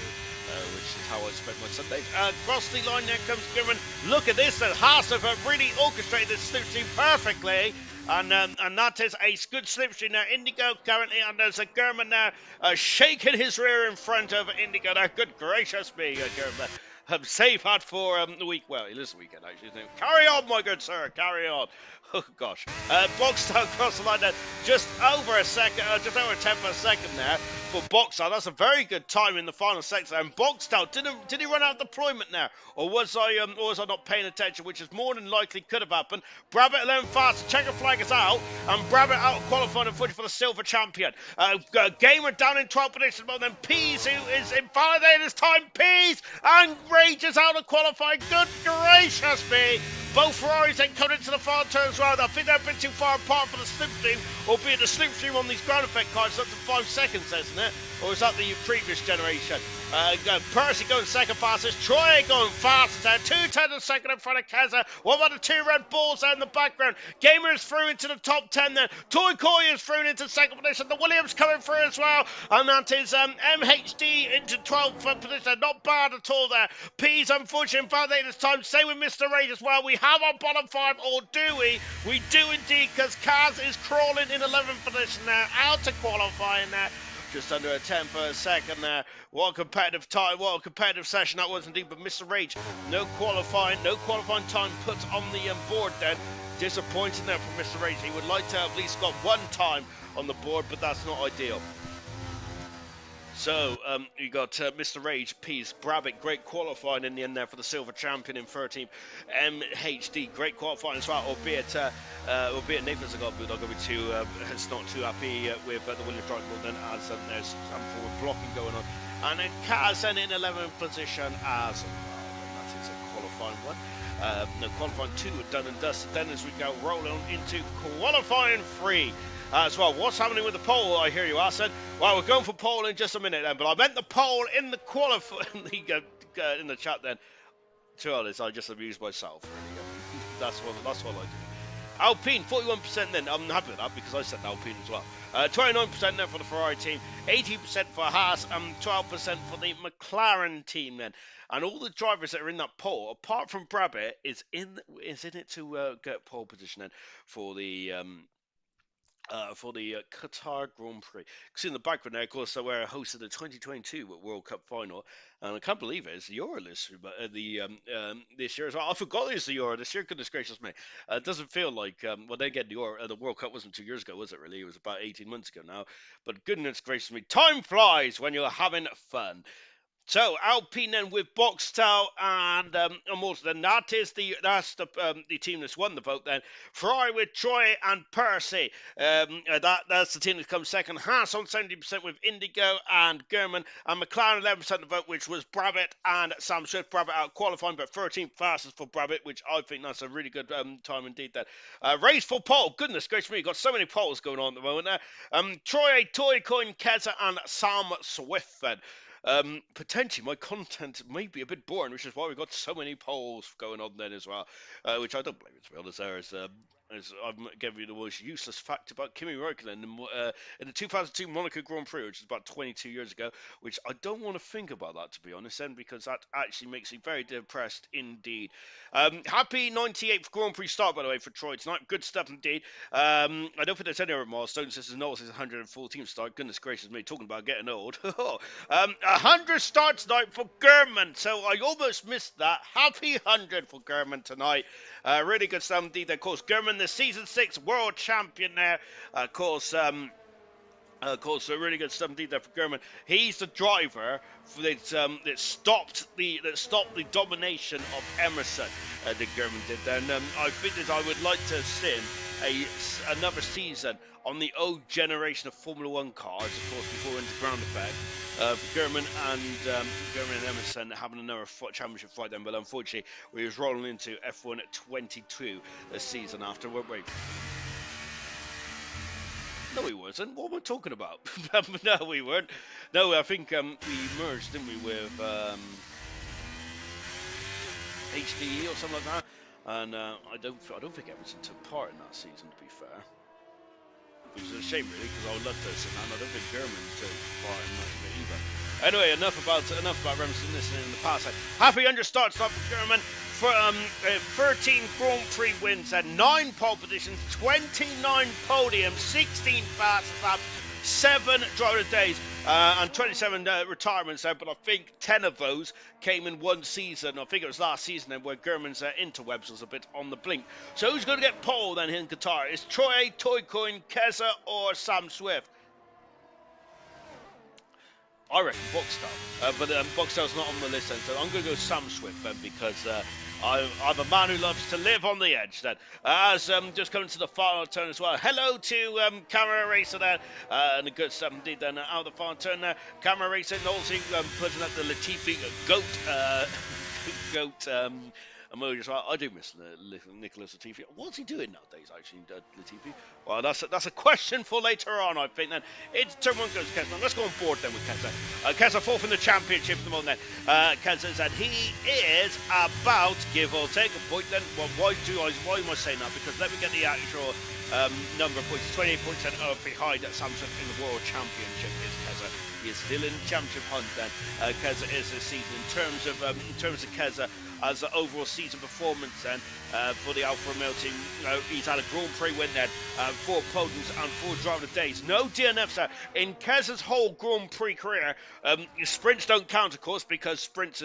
which is how I spent my Sundays. Across the line there comes Gurman. Look at this, Haas have really orchestrated this slipstream perfectly. And that is a good slipstream now. Indigo currently, and there's a Gurman now shaking his rear in front of Indigo there. Good gracious me, Gurman. Save that for the week. Well, it is the weekend actually. Carry on, my good sir. Carry on. Oh gosh. Boxstyle across the line there. Just over a second, just over a tenth of a second there for Boxstyle. That's a very good time in the final sector. And Boxstyle, did he run out of deployment there, or was I not paying attention? Which is more than likely could have happened. Brabbit 11 fast. Checker flag is out, and Brabbit out qualifying and footage for the silver champion. Gamer down in 12th position, but then Pease, who is invalidated this time. Pease and Rage is out of qualifying. Good gracious me. Both Ferraris then come into the final turn as well. I think they're a bit too far apart for the slipstream, albeit the slipstream on these ground effect cars is up to 5 seconds, isn't it? Or is that the previous generation? Percy going second fastest. Troy going fastest there. 2:10 second in front of Keza. What about the 2 Red Bulls there in the background? Gamer is through into the top 10 then. Toy Coy is through into second position. The Williams coming through as well. And that is MHD into 12th position. Not bad at all there. P's unfortunately invalidated this time. Same with Mr. Rage as well. We have our bottom 5, or do we? We do indeed, because Kaz is crawling in 11th position now. Out to qualifying there. Just under a 10th of a second there. What a competitive time, what a competitive session that was indeed. But Mr. Rage, no qualifying time put on the board then. Disappointing there for Mr. Rage. He would like to have at least got 1 time on the board, but that's not ideal. So, you got Mr. Rage, Peace, Brabbit, great qualifying in the end there for the silver champion in 13th. MHD, great qualifying as well, albeit Nathan's got I'm going to be it's not too happy with the Williams driving then, as there's some forward blocking going on. And then Kazan in 11th position as well. That is a qualifying one. No, qualifying 2 done and dusted. Then as we go rolling on into qualifying 3. As well, what's happening with the poll? I hear you ask. Well, we're going for poll in just a minute then, but I meant the poll in the in the chat then. To be honest, I just amused myself. Really. That's what I do. Alpine, 41% then. I'm happy with that because I said Alpine as well. 29% then for the Ferrari team, 18% for Haas, and 12% for the McLaren team then. And all the drivers that are in that poll, apart from Brabham, is in it to get pole position then for the Qatar Grand Prix. Because in the background there, of course, we're hosting the 2022 World Cup final, and I can't believe it, it's the Euro this year, but this year as well. I forgot it's the Euro this year. Goodness gracious me! It doesn't feel like well, they get the Euro. The World Cup wasn't 2 years ago, was it? Really, it was about 18 months ago now. But goodness gracious me, time flies when you're having fun. So Alpine then with Boxtel and also then that's the team that's won the vote then. Ferrari with Troy and Percy. That's the team that comes second. Haas on 70% with Indigo and German, and McLaren 11% of the vote, which was Brabham and Sam Swift. Brabham out qualifying, but 13th fastest for Brabham, which I think that's a really good time indeed. Then race for pole. Goodness gracious me, got so many polls going on at the moment there. Troy, Toy Coin, Keza, and Sam Swift then. Potentially my content may be a bit boring, which is why we've got so many polls going on then as well, which I don't blame it, to be honest. There is as I've given you the most useless fact about Kimi Räikkönen in the 2002 Monaco Grand Prix, which is about 22 years ago, which I don't want to think about that, to be honest, then, because that actually makes me very depressed indeed. Happy 98th Grand Prix start, by the way, for Troy tonight. Good stuff indeed. I don't think there's any other milestones. This is Knowles' 114th start. Goodness gracious me, talking about getting old. 100 starts tonight for German, so I almost missed that. Happy 100 for German tonight. Really good stuff indeed. Of course, German, the season 6 world champion there. Of course, a really good stuff indeed there for German. He's the driver that stopped the domination of Emerson. That German did there. And I think that I would like to have seen another season on the old generation of Formula 1 cars, of course, before we went to ground effect. German and Emerson having another championship fight then, but unfortunately we was rolling into F1 at 22 this season after, weren't we? No, we wasn't. What am I talking about? No, we weren't. No, I think we merged, didn't we, with HDE or something like that. And I don't think Emerson took part in that season, to be fair. Which is a shame, really, because I would love to have seen that, and I don't think German took part in that either. Anyway, enough about Emerson listening in the past. Happy 100 starts for German. For 13 Grand Prix wins and 9 pole positions, 29 podiums, 16 fast laps, 7 driver days, and 27 retirements there. But I think 10 of those came in one season. I think it was last season then, where German's interwebs was a bit on the blink. So who's going to get pole then in Qatar? Is Troy, Toycoin, Keza, or Sam Swift? I reckon Boxtel, but Boxtel's not on the list then, so I'm going to go Sam Swift then, because I'm a man who loves to live on the edge then. As just coming to the final turn as well. Hello to Camera Racer there, and a good stuff indeed then out of the final turn there. Camera Racer and also putting up the Latifi goat emoji as well. I do miss Nicholas Latifi. What's he doing nowadays, actually, Latifi? Well, that's a question for later on, I think. Then it's turn 1 goes to Keza. Let's go on board then with Keza. Keza 4th in the championship at the moment then. Keza said he is about, give or take a point then. Well, why am I saying that? Because let me get the actual number of points. 28 points behind Samsung in the World Championship is Keza. He is still in the championship hunt then. Keza is this season in terms of Keza as an overall season performance then for the Alfa Romeo team. He's had a Grand Prix win then, 4 podiums and 4 driver days. No DNFs in Keza's whole Grand Prix career. Sprints don't count, of course, because sprints.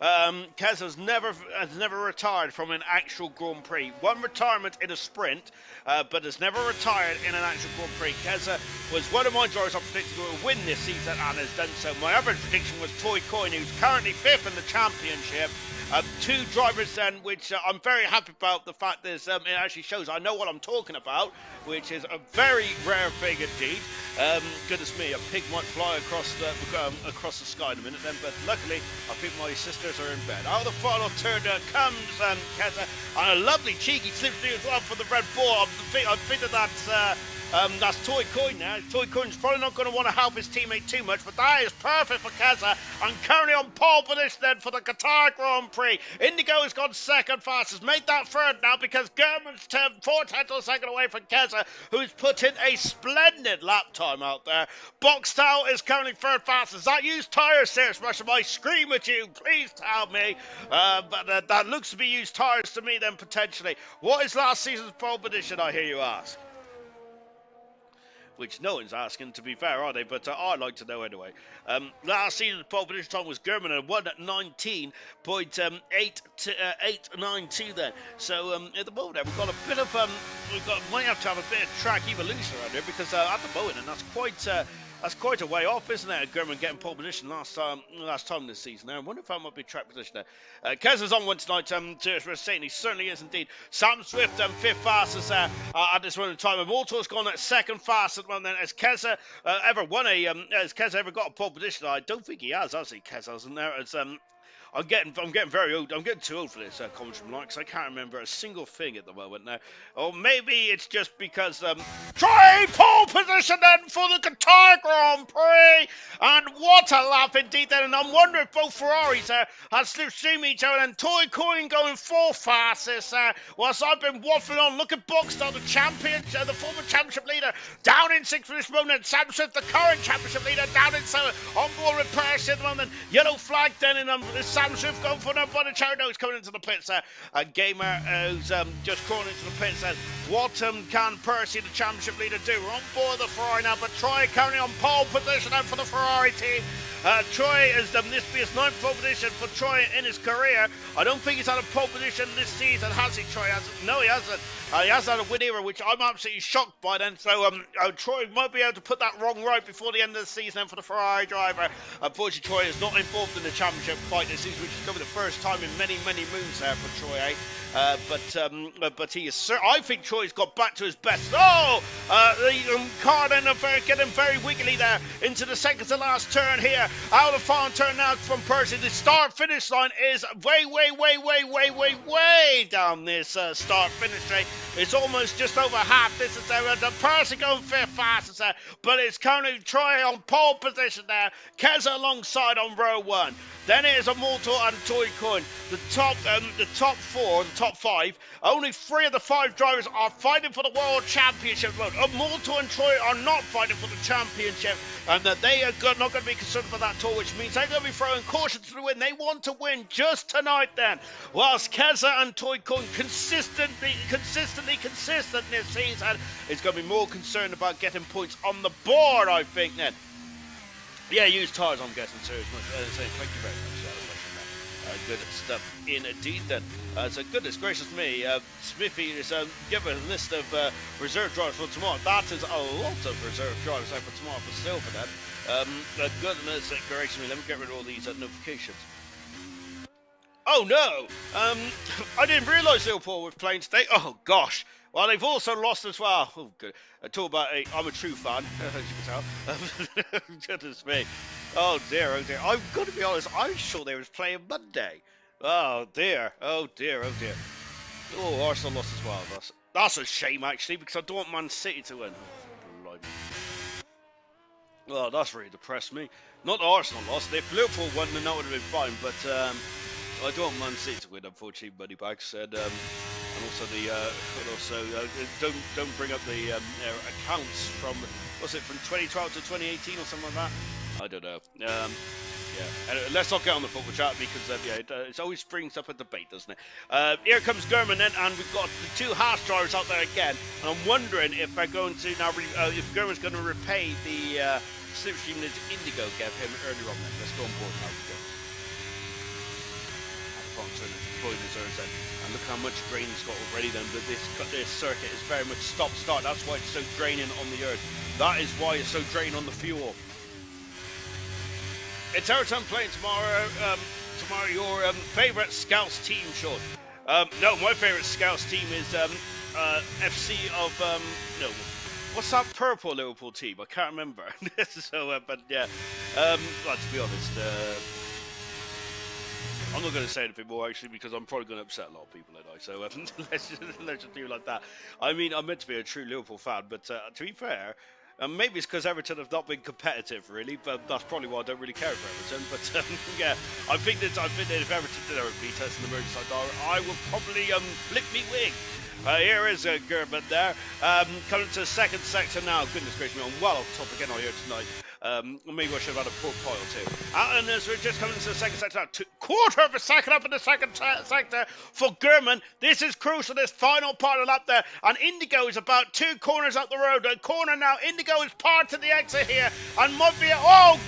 Keza has never retired from an actual Grand Prix. One retirement in a sprint, but has never retired in an actual Grand Prix. Keza was one of my drivers I predicted will win this season and has done so. My other prediction was Toy Coin, who's currently 5th in the championship. 2 drivers then, which I'm very happy about the fact that it actually shows I know what I'm talking about, which is a very rare thing indeed. Goodness me, a pig might fly across the sky in a minute then, but luckily I think my sisters are in bed. Out of the final turn comes Keza, and a lovely cheeky slip through as well for the Red Bull. I think that's That's Toy Coin now. Toy Coin's probably not going to want to help his teammate too much, but that is perfect for Keza. And currently on pole position then for the Qatar Grand Prix. Indigo has gone second fastest. Made that third now because German's 4 tenths second away from Keza, who's put in a splendid lap time out there. Boxtel is currently third fastest. Is that used tyres, Serious Russian? I scream at you. Please tell me. But that looks to be used tyres to me then potentially. What is last season's pole position, I hear you ask? Which no one's asking, to be fair, are they? But I'd like to know anyway. Last season's pole position time was German and won at 19.892 then. So at the moment, we've got a bit of might have to have a bit of track evolution around here because at the moment, and that's quite a way off, isn't it? German getting pole position last time this season. Now, I wonder if that might be track position there. Keza's on one tonight, saying he certainly is indeed. Sam Swift, fifth fastest at this moment in time. And Walter's gone at second fastest one then. Has Keza ever got a pole position? I don't think he has he? Keza hasn't there. It's, I'm getting very old. I'm getting too old for this commentary tonight because I can't remember a single thing at the moment now. Or maybe it's just because try pole position then for the Qatar Grand Prix, and what a lap indeed then. And I'm wondering if both Ferraris have slipstream each other. And Toy Coin going fourth fastest. Whilst I've been waffling on, look at Boxstar, the champion, the former championship leader, down in sixth for this moment. Sam Smith, the current championship leader, down in seventh. On board with Percy at the moment. Yellow flag then, and Sam Swift going for number one. Chardo is coming into the pits. And Gamer who's just crawling into the pits. What can Percy, the championship leader, do? We're on board the Ferrari now, but Troy currently on pole position and for the Ferrari team. Troy is this be his ninth pole position for Troy in his career. I don't think he's had a pole position this season, has he, Troy? No, he hasn't. He has had a win era, which I'm absolutely shocked by then. So Troy might be able to put that wrong right before the end of the season for the Ferrari driver. Unfortunately, Troy is not involved in the championship fight this season, which is going to be the first time in many, many moons there for Troy, eh? But he is. I think Troy's got back to his best. Oh, the car then getting very wiggly there into the second to last turn here. Out of the final turn now from Percy. The start-finish line is way down this start-finish straight. It's almost just over half distance there. The Percy going fifth fastest there, but it's currently Troy on pole position there. Keza alongside on row one. Then it is a Mortal and Toy Coin. The top five. Only 3 of the 5 drivers are fighting for the World Championship. Mortal and Troy are not fighting for the championship, and that they are not going to be concerned for that tour, which means they're going to be throwing caution to the wind. They want to win just tonight then. Whilst Keza and Toy Coin consistently this season is going to be more concerned about getting points on the board, I think then. Yeah, use tyres, I'm guessing, too. Thank you very much. Good stuff indeed then. So goodness gracious me, Smithy is given a list of reserve drivers for tomorrow. That is a lot of reserve drivers for tomorrow for Silver then. Goodness gracious me, let me get rid of all these notifications. Oh no! I didn't realise Liverpool were playing today. Oh gosh. Well, they've also lost as well. Oh, good. Talk about I'm a true fan, as you can tell. Goodness me. Oh dear, oh dear. I've got to be honest, I was sure they was playing Monday. Oh dear, oh dear, oh dear. Oh, Arsenal lost as well. That's a shame, actually, because I don't want Man City to win. Oh, blimey. Well, that's really depressed me. Not that Arsenal lost. If Liverpool won, then that would have been fine, but I don't want Man City to win, unfortunately, money bags. And also don't bring up the accounts from, was it from 2012 to 2018 or something like that? I don't know. Yeah. Anyway, let's not get on the football chat because it always springs up a debate, doesn't it? Here comes German then, and we've got the 2 Haas drivers out there again. And I'm wondering if they're going to now, if German's going to repay the slipstream that Indigo gave him earlier on. Then let's go on board now. And look how much grain he's got already then, but this circuit is very much stop-start. That's why it's so draining on the earth. That is why it's so draining on the fuel. It's our turn playing tomorrow. Tomorrow, your favourite Scouts team, Sean. No, my favourite Scouts team is FC of no. What's that purple Liverpool team? I can't remember. So, but yeah. Well, to be honest, I'm not going to say anything more actually because I'm probably going to upset a lot of people tonight. So let's just do it like that. I mean, I'm meant to be a true Liverpool fan, but to be fair, maybe it's because Everton have not been competitive really, but that's probably why I don't really care for Everton. But yeah, I think that if Everton did ever beat us in the Merseyside derby, I will probably flip me wig. Here is Gerben there. Coming to the second sector now. Goodness gracious me, I'm well off topic again here tonight. Maybe I should have had a pork pie or two. And as we're just coming to the second sector now, quarter of a second up in the second sector for German. This is crucial, this final part of the lap there. And Indigo is about 2 corners up the road. A corner now. Indigo is part of the exit here. And might be,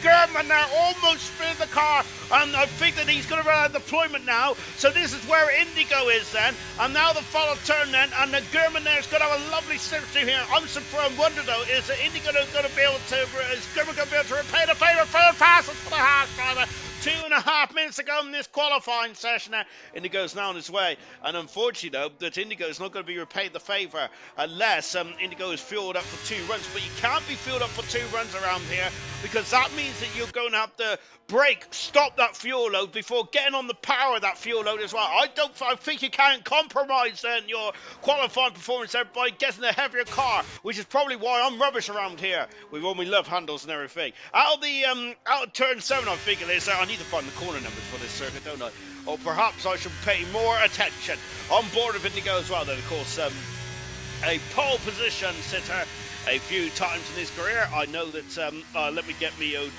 German there almost spinning the car. And I think that he's going to run out of deployment now. So this is where Indigo is then. And now the final turn then. And the German there is going to have a lovely slipstream here. I'm surprised, I wonder though, is that Indigo going to be able to, is German going to be able to repay the favour? Third fastest for the half driver. 2.5 minutes ago in this qualifying session there. Indigo's now on his way. And unfortunately though, that Indigo is not going to be repaid the favour unless Indigo is fueled up for 2 runs. But you can't be fueled up for 2 runs around here because that means that you're going to have to stop that fuel load before getting on the power of that fuel load as well. I think you can't compromise then your qualifying performance there by getting a heavier car, which is probably why I'm rubbish around here with all my love handles and everything. Out of turn 7, I think it is. I need to find the corner numbers for this circuit, don't I? Or perhaps I should pay more attention. On board of Indigo as well, then of course, a pole position sitter a few times in his career. I know that, let me get me old,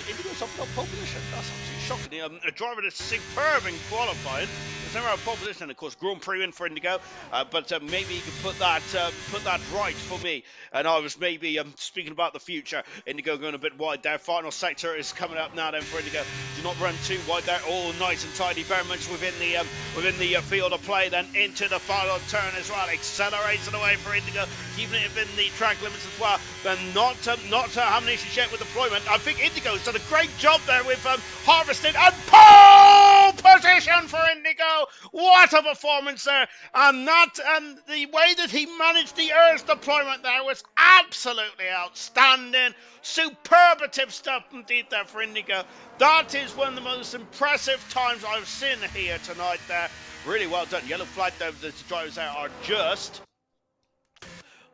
Indigo's up on pole position. That's absolutely shocking. A driver that's superb in qualifying. There's never a pole position, and of course, Grand Prix win for Indigo. But maybe you could put that right for me. And I was maybe speaking about the future. Indigo going a bit wide there. Final sector is coming up now then for Indigo. Do not run too wide there. All nice and tidy, very much within the field of play. Then into the final turn as well. Accelerates it away for Indigo, keeping it within the track limits as well. But not having issues yet with deployment. I think Indigo's done a great job there with harvesting and pole position for Indigo. What a performance there! And the way that he managed the Earth deployment there was absolutely outstanding. Superlative stuff indeed there for Indigo. That is one of the most impressive times I've seen here tonight there. Really well done. Yellow flag there, the drivers there are just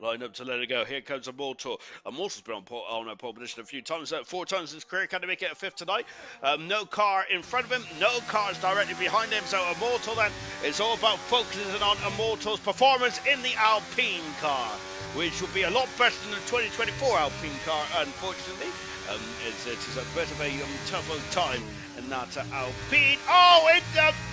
lined up to let it go. Here comes Immortal. Immortal's been on pole position a few times, 4 times in his career. Can he make it a 5th tonight? No car in front of him, no cars directly behind him. So Immortal then, it's all about focusing on Immortal's performance in the Alpine car, which will be a lot better than the 2024 Alpine car, unfortunately. It is a bit of a tough time in that Alpine.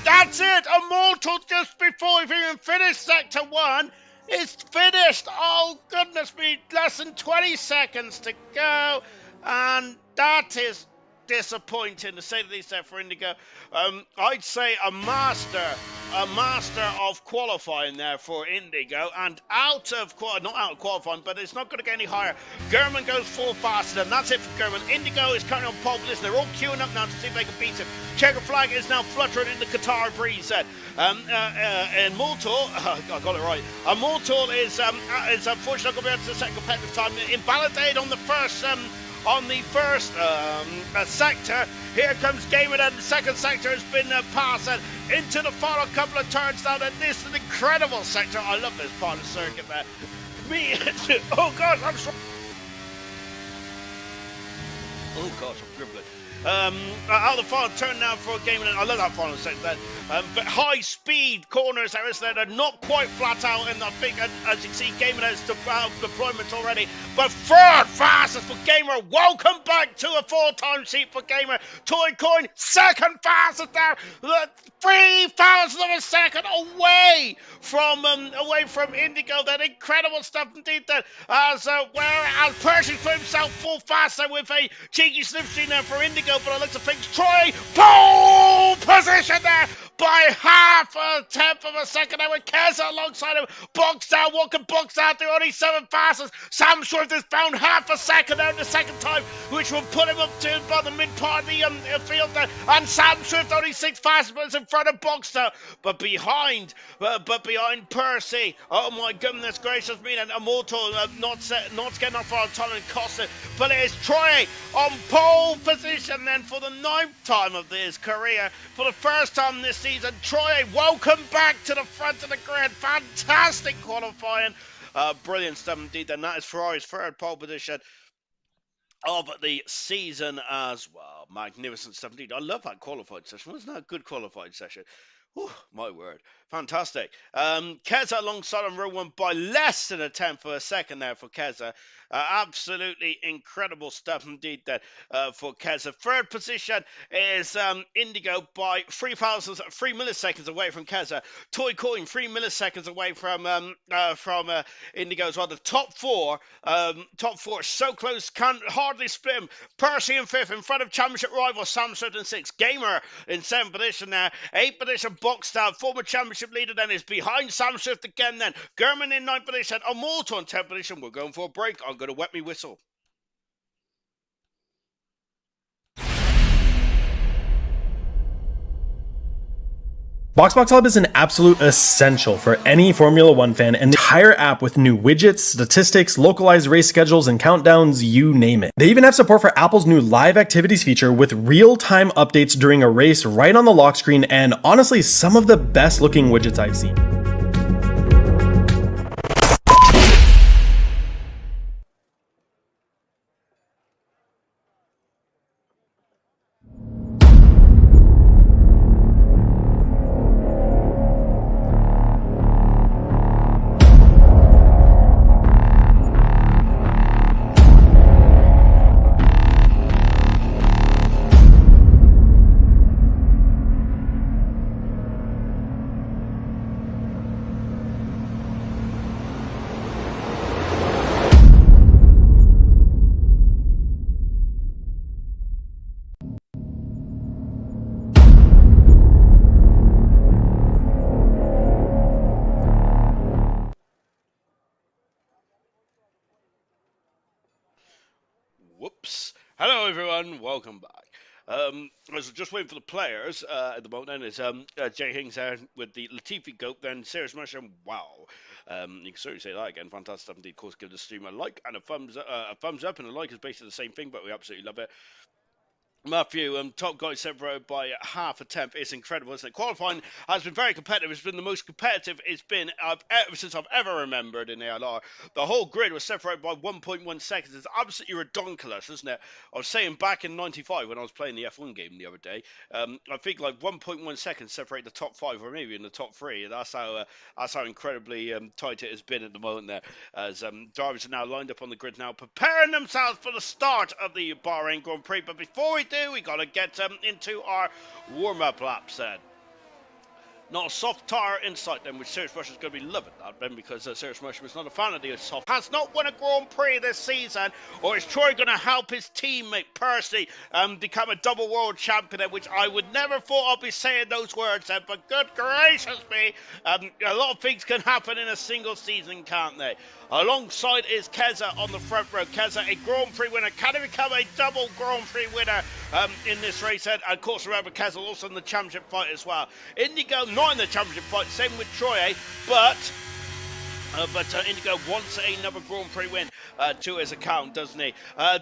That's it! Immortal just before he even finished Sector 1. It's finished! Oh, goodness me, less than 20 seconds to go. And that is disappointing, to say the least there for Indigo. I'd say a master of qualifying there for Indigo, and not out of qualifying, but it's not going to get any higher. German goes 4 faster, and that's it for German. Indigo is currently on pole position. They're all queuing up now to see if they can beat him. Checker flag is now fluttering in the Qatar breeze. Immortal, I got it right. Immortal is unfortunately not going to be able to set competitive time. Invalidated on the first sector. Here comes Gamer, and the second sector has been passed into the final couple of turns now. And this is an incredible sector. I love this part of the circuit there. Oh gosh, I'm sorry. Oh gosh, I'm dribbling. Out of the final turn now for Gamer. I love that final sector then. But high speed corners there is there. They're not quite flat out, and I think as you can see, Gamer has deployment already. But third fastest for Gamer. Welcome back to a 4-time seat for Gamer. Toy Coin second fastest there. 3,000 of a second away from Indigo. That incredible stuff indeed. That as Pershing for himself full faster with a cheeky slipstream there for Indigo. But I like to think Troy pole position there by half. half a tenth of a second there with Keza alongside him. Boxed out, walking boxed out. They're only 7 fastest. Sam Swift has found half a second there in the second time, which will put him up to about the mid part of the field there. And Sam Swift only 6 fastest, but it's in front of Boxer, but behind Percy. Oh my goodness gracious me! And Amoto not getting off on time and Costa, but it is Troy on pole position then for the 9th time of his career. For the first time this season, Troy, welcome back to the front of the grid. Fantastic qualifying. Brilliant stuff indeed. And that is Ferrari's 3rd pole position of the season as well. Magnificent stuff indeed. I love that qualified session. Wasn't that a good qualified session? Whew, my word. Fantastic. Keza alongside on row 1 by less than a tenth of a second there for Keza. Absolutely incredible stuff indeed there for Keza. 3rd position is Indigo by 3 milliseconds away from Keza. Toy Coin 3 milliseconds away from Indigo as well. The top four so close, can hardly split them. Percy in 5th in front of championship rival Sam Swift in 6th. Gamer in 7th position now. 8th position Boxed Out, former championship leader then is behind Sam Swift again then. German in 9th position. Amorto in 10th position. We're going for a break. I'm going to wet me whistle. BoxBox Hub is an absolute essential for any Formula One fan, and the entire app with new widgets, statistics, localized race schedules, and countdowns, you name it. They even have support for Apple's new live activities feature with real-time updates during a race right on the lock screen, and honestly, some of the best looking widgets I've seen. Whoops. Hello everyone, welcome back. I was just waiting for the players at the moment, and it's Jay Hings there with the Latifi goat, then Serious Mushroom. Wow. You can certainly say that again. Fantastic stuff indeed. Of course, give the stream a like and a thumbs up, and a like is basically the same thing, but we absolutely love it. Matthew, top guy separated by half a tenth. It's incredible, isn't it? Qualifying has been very competitive. It's been the most competitive it's been ever since I've ever remembered in ALR. The whole grid was separated by 1.1 seconds. It's absolutely redonkulous, isn't it? I was saying back in 95 when I was playing the F1 game the other day, I think like 1.1 seconds separate the top 5 or maybe in the top 3. That's how incredibly tight it has been at the moment there. As drivers are now lined up on the grid now, preparing themselves for the start of the Bahrain Grand Prix. But before we do, we got to get into our warm-up laps then. Not a soft tire in sight then, which Serious Mushroom is going to be loving that then, because Serious Mushroom is not a fan of the soft. Has not won a Grand Prix this season, or is Troy going to help his teammate Percy become a double world champion then, which I would never thought I'd be saying those words then, but good gracious me, a lot of things can happen in a single season, can't they? Alongside is Keza on the front row. Keza, a Grand Prix winner. Can he become a double Grand Prix winner in this race? And of course, remember, Keza also in the championship fight as well. Indigo not in the championship fight, same with Troy, but Indigo wants another Grand Prix win to his account, doesn't he?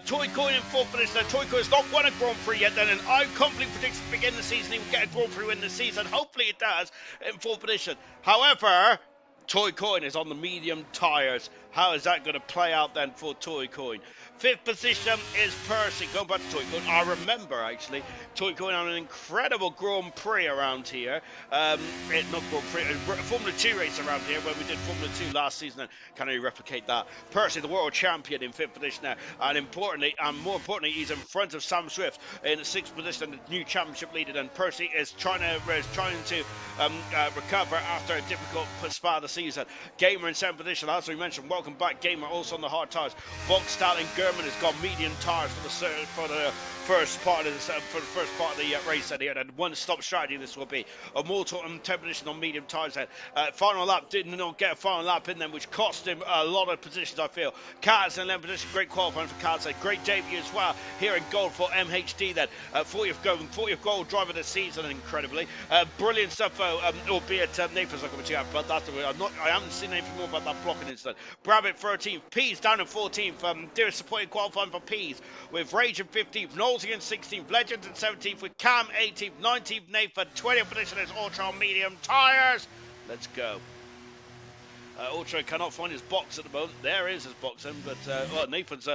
Toy Coin in 4th position. Toy Coin has not won a Grand Prix yet, then, and I confidently predict at the beginning of the season he will get a Grand Prix win this season. Hopefully it does in 4th position. However, Toy Coin is on the medium tyres. How is that going to play out then for Toy Coin? 5th position is Percy. Going back to Toy Coin, I remember actually Toy Coin on an incredible Grand Prix around here. Not Grand Prix, Formula 2 race around here when we did Formula 2 last season. And can he replicate that? Percy, the world champion, in 5th position now, and more importantly, he's in front of Sam Swift in 6th position, the new championship leader. And Percy is trying to recover after a difficult spot of the season. Gamer in 7th position, as we mentioned, welcome welcome back. Gamer also on the hard tires. Boxed out and German has got medium tires for the first part of the race here. And one-stop strategy this will be. A Mortal and 10th position on medium tires there. Final lap did not get a final lap in them, which cost him a lot of positions, I feel. Kaz in 11th position, great qualifying for Kaz. Great debut as well here in gold for MHD then. 40th gold driver this season, incredibly. Brilliant stuff though, albeit Nathan's not going to chat, but that's the way. I haven't seen anything more about that blocking incident. Brabbit 13th, Pease down in 14th. Dearest supporting qualifying for Pease with Rage in 15th, Knowlesy in 16th, Legends in 17th with Cam 18th, 19th Nathan, 20th position is Ultra on medium tires. Let's go. Ultra cannot find his box at the moment. There is his box then, but well, Nathan's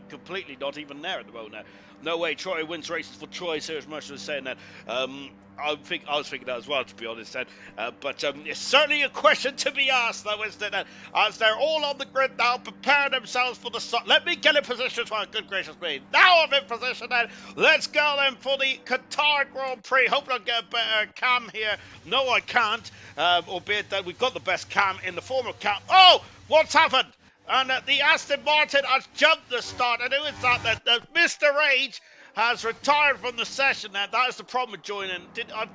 completely not even there at the moment now. No way Troy wins races for Troy. Serious Mercer was saying that. I was thinking that as well, to be honest. Then, but it's certainly a question to be asked, though, isn't it? As they're all on the grid now, preparing themselves for the start. Let me get in position as well. Good gracious me! Now I'm in position. Then let's go then for the Qatar Grand Prix. Hope I get a better cam here. No, I can't. Albeit that we've got the best cam in the form of cam. Oh, what's happened? And the Aston Martin has jumped the start. And who is that? That Mr. Rage has retired from the session. Now that is the problem with joining. I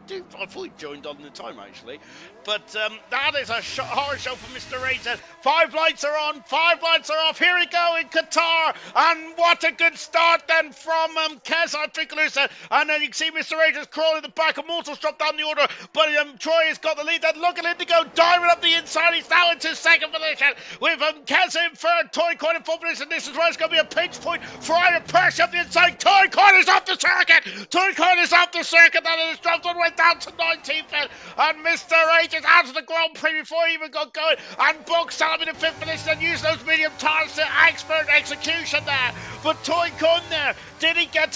thought he joined on the time actually, but that is a horror show for Mr. Rage. 5 lights are on, 5 lights are off. Here we go in Qatar, and what a good start then from Kez Articulus. And then you can see Mr. Rage is crawling the back. Immortals dropped down the order, but Troy has got the lead. Then look at Indigo diving up the inside. He's now into 2nd position with Kez in 3rd, Toy Coin in 4th position. This is where it's going to be a pinch point for Iron Percy up the inside. Toy Coin is off the circuit. Toy Coin is off the circuit. Then it is dropped all the way down to 19th. And Mr. Rage is out of the Grand Prix before he even got going. And Box Salam in the 5th position and use those medium tires to expert execution there. But Toy Coin there. Did he get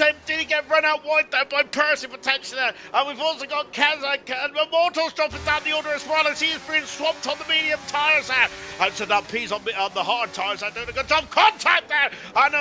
run out wide there by Percy potentially there? And we've also got Kazak and Immortals dropping down the order as well as he's being swamped on the medium tires there. And so that piece on the hard tires are doing a good job. Contact there. And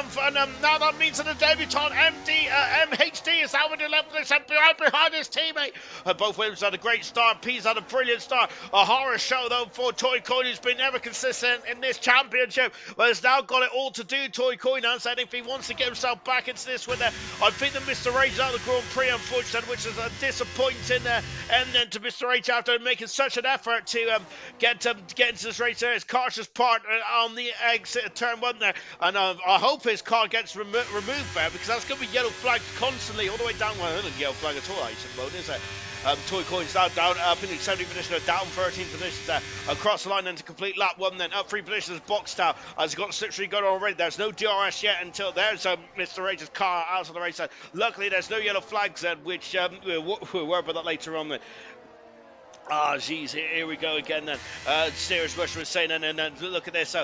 now that means that the debutant MHD is out with 11th position behind his teammate. Both Williams had a great start. Pease had a brilliant start. A horror show though for Toy Coin, who's been ever consistent in this championship. But has now got it all to do. Toy Coin has said if he wants to get himself back into this winner, I think that Mr. Rage out of the Grand Prix, unfortunately, which is a disappointing end then to Mr. Rage after making such an effort to get into this race there. His car just parked on the exit of turn 1 there, and I hope his car gets removed there, because that's going to be yellow flags constantly all the way down. Well, I don't yellow flag at all, actually, is it? Toy Coin's down up in the 70th position, down 13 positions across the line then to complete lap 1 then, up 3 positions, boxed out as he's got the slipstream going on already. There's no DRS yet until there's Mr. Rage's car out of the race. Luckily there's no yellow flags which we'll worry about that later on then. Ah, jeez, here we go again then. Serious Russia was saying, and look at this.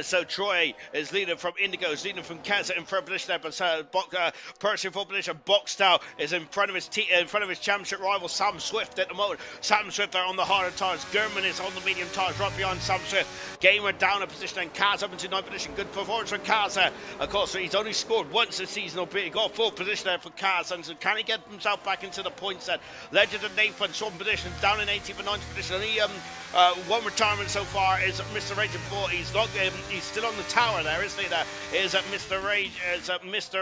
So Troy is leading from Indigo, is leading from Kaz in 3rd position there, but Percy in 4th position. Boxed out is in front of his championship rival Sam Swift at the moment. Sam Swift there on the harder tires. German is on the medium tires right behind Sam Swift. Gamer down a position and Kaz up into 9th position. Good performance from Kaz there. Of course, he's only scored once this season, albeit he got 4th position there for Kaz. And so can he get himself back into the points then? Legend and Nathan, 7th position, down in 18th and 9th position. Only one retirement so far is Mr. Rage at 4. He's still on the tower there, isn't he? There is Mr.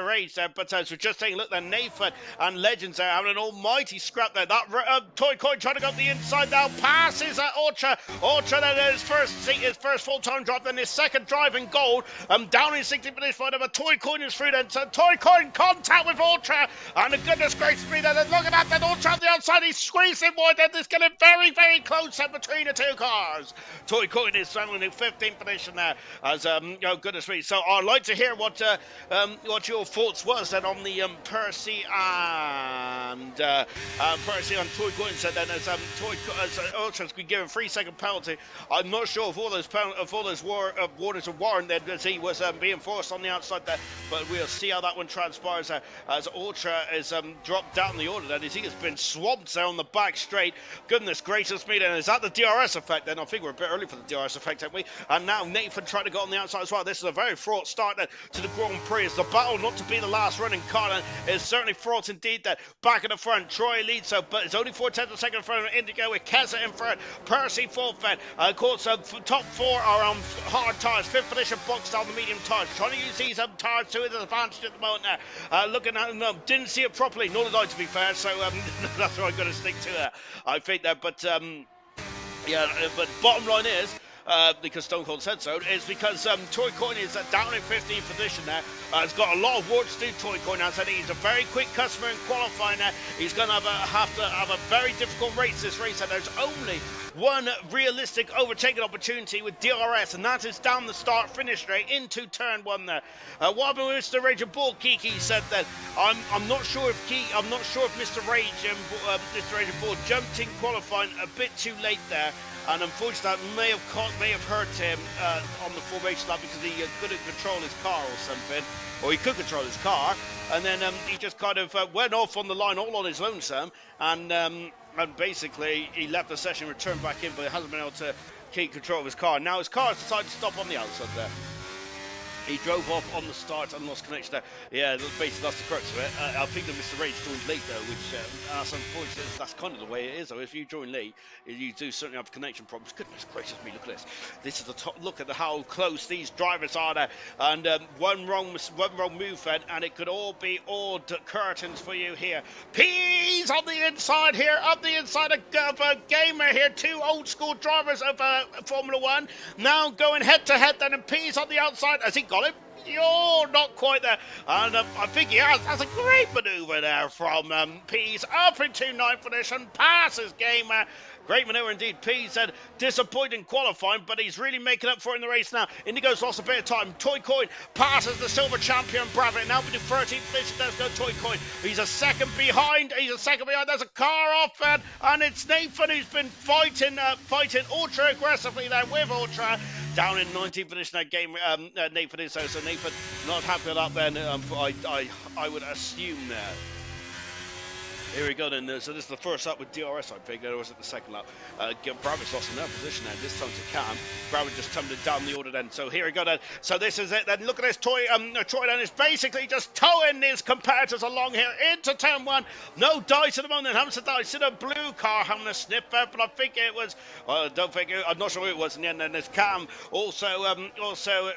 Rage there. But as we're just saying, look there, Nathan and Legends there having an almighty scrap there. That Toy Coin trying to go up the inside now, passes Ultra. Ultra then his first full-time drive, then his 2nd drive in gold. Down in 60 minutes for him, but Toy Coin is through then. So Toy Coin contact with Ultra, and the goodness gracious me then, look at that, then Ultra on the outside, he's squeezing wide, then it's getting very, very close between the 2 cars. Toy Coin is standing in 15th position there, as oh goodness me. So I'd like to hear what your thoughts was then on the Percy and Toy Coin said then as Ultra's been given 3-second penalty. I'm not sure if all those warnings are warranted as he was being forced on the outside there, but we'll see how that one transpires as Ultra is dropped down the order then as he has been swamped there on the back straight. Goodness gracious me, then is that the DRS effect then? I think we're a bit early for the DRS effect, aren't we? And now Nathan trying to go on the outside as well. This is a very fraught start then to the Grand Prix. It's the battle not to be the last running car, and it's certainly fraught indeed then. Back in the front, Troy leads, so, but it's only 4/10 of a second in front of Indigo with Keza in front, Percy fourth then. Of course, top four are on hard tyres. Fifth position, Box down the medium tyres. Trying to use these tyres to his advantage at the moment now. Looking at them, didn't see it properly, nor did I, to be fair, so that's what I'm going to stick to there. I think that, but but bottom line is, because Stone Cold said so, is because Toy Coin is down in 15th position there. He's got a lot of work to do, Toy Coin. I said he's a very quick customer in qualifying there. He's going to have to have a very difficult race this race, and there's only one realistic overtaking opportunity with DRS, and that is down the start-finish straight into turn one there. What happened with Mr. Rage and Bull? Kiki said that I'm not sure if Mr. Rage and Bull jumped in qualifying a bit too late there. And unfortunately, that may have hurt him on the formation lap because he couldn't control his car or something, or he could control his car, and then he just kind of went off on the line all on his lonesome, and basically he left the session, returned back in, but he hasn't been able to keep control of his car. Now his car has decided to stop on the outside there. He drove off on the start and lost connection there. Yeah, basically that's the crux of it. I think that Mr. Rage joined late though, which that's unfortunate. That's kind of the way it is though. If you join late, you do certainly have connection problems. Goodness gracious me, look at this. This is the top. Look at how close these drivers are there. And one wrong move then, and it could all be all curtains for you here. P's on the inside here, up the inside of a gamer here. Two old school drivers of Formula One now going head to head. Then and P's on the outside. Has he got him? You're not quite there, and I think he has. That's a great manoeuvre there from Pease up into 9th position, passes Gamer. Great manoeuvre indeed. P said disappointing qualifying, but he's really making up for it in the race now. Indigo's lost a bit of time. Toy Coin passes the silver champion Bravitt. Now we do 13th position. Let's go Toy Coin. He's a second behind. There's a car off, and it's Nathan who's been fighting ultra aggressively there with Ultra. Down in 19th position that game, Nathan is so Nathan not happy with that then. I would assume there. Here we go then. So this is the first lap with DRS, I think. Or was it the second lap? Bravitt's lost in that position then. This time to Cam. Bravitt just tumbling down the order then. So here we go then. So this is it then. Look at this. Troy then is basically just towing his competitors along here into turn one. No dice at the moment. Haven't said dice in a blue car having a sniff out, but I think it was. I'm not sure who it was in the end. And there's Cam also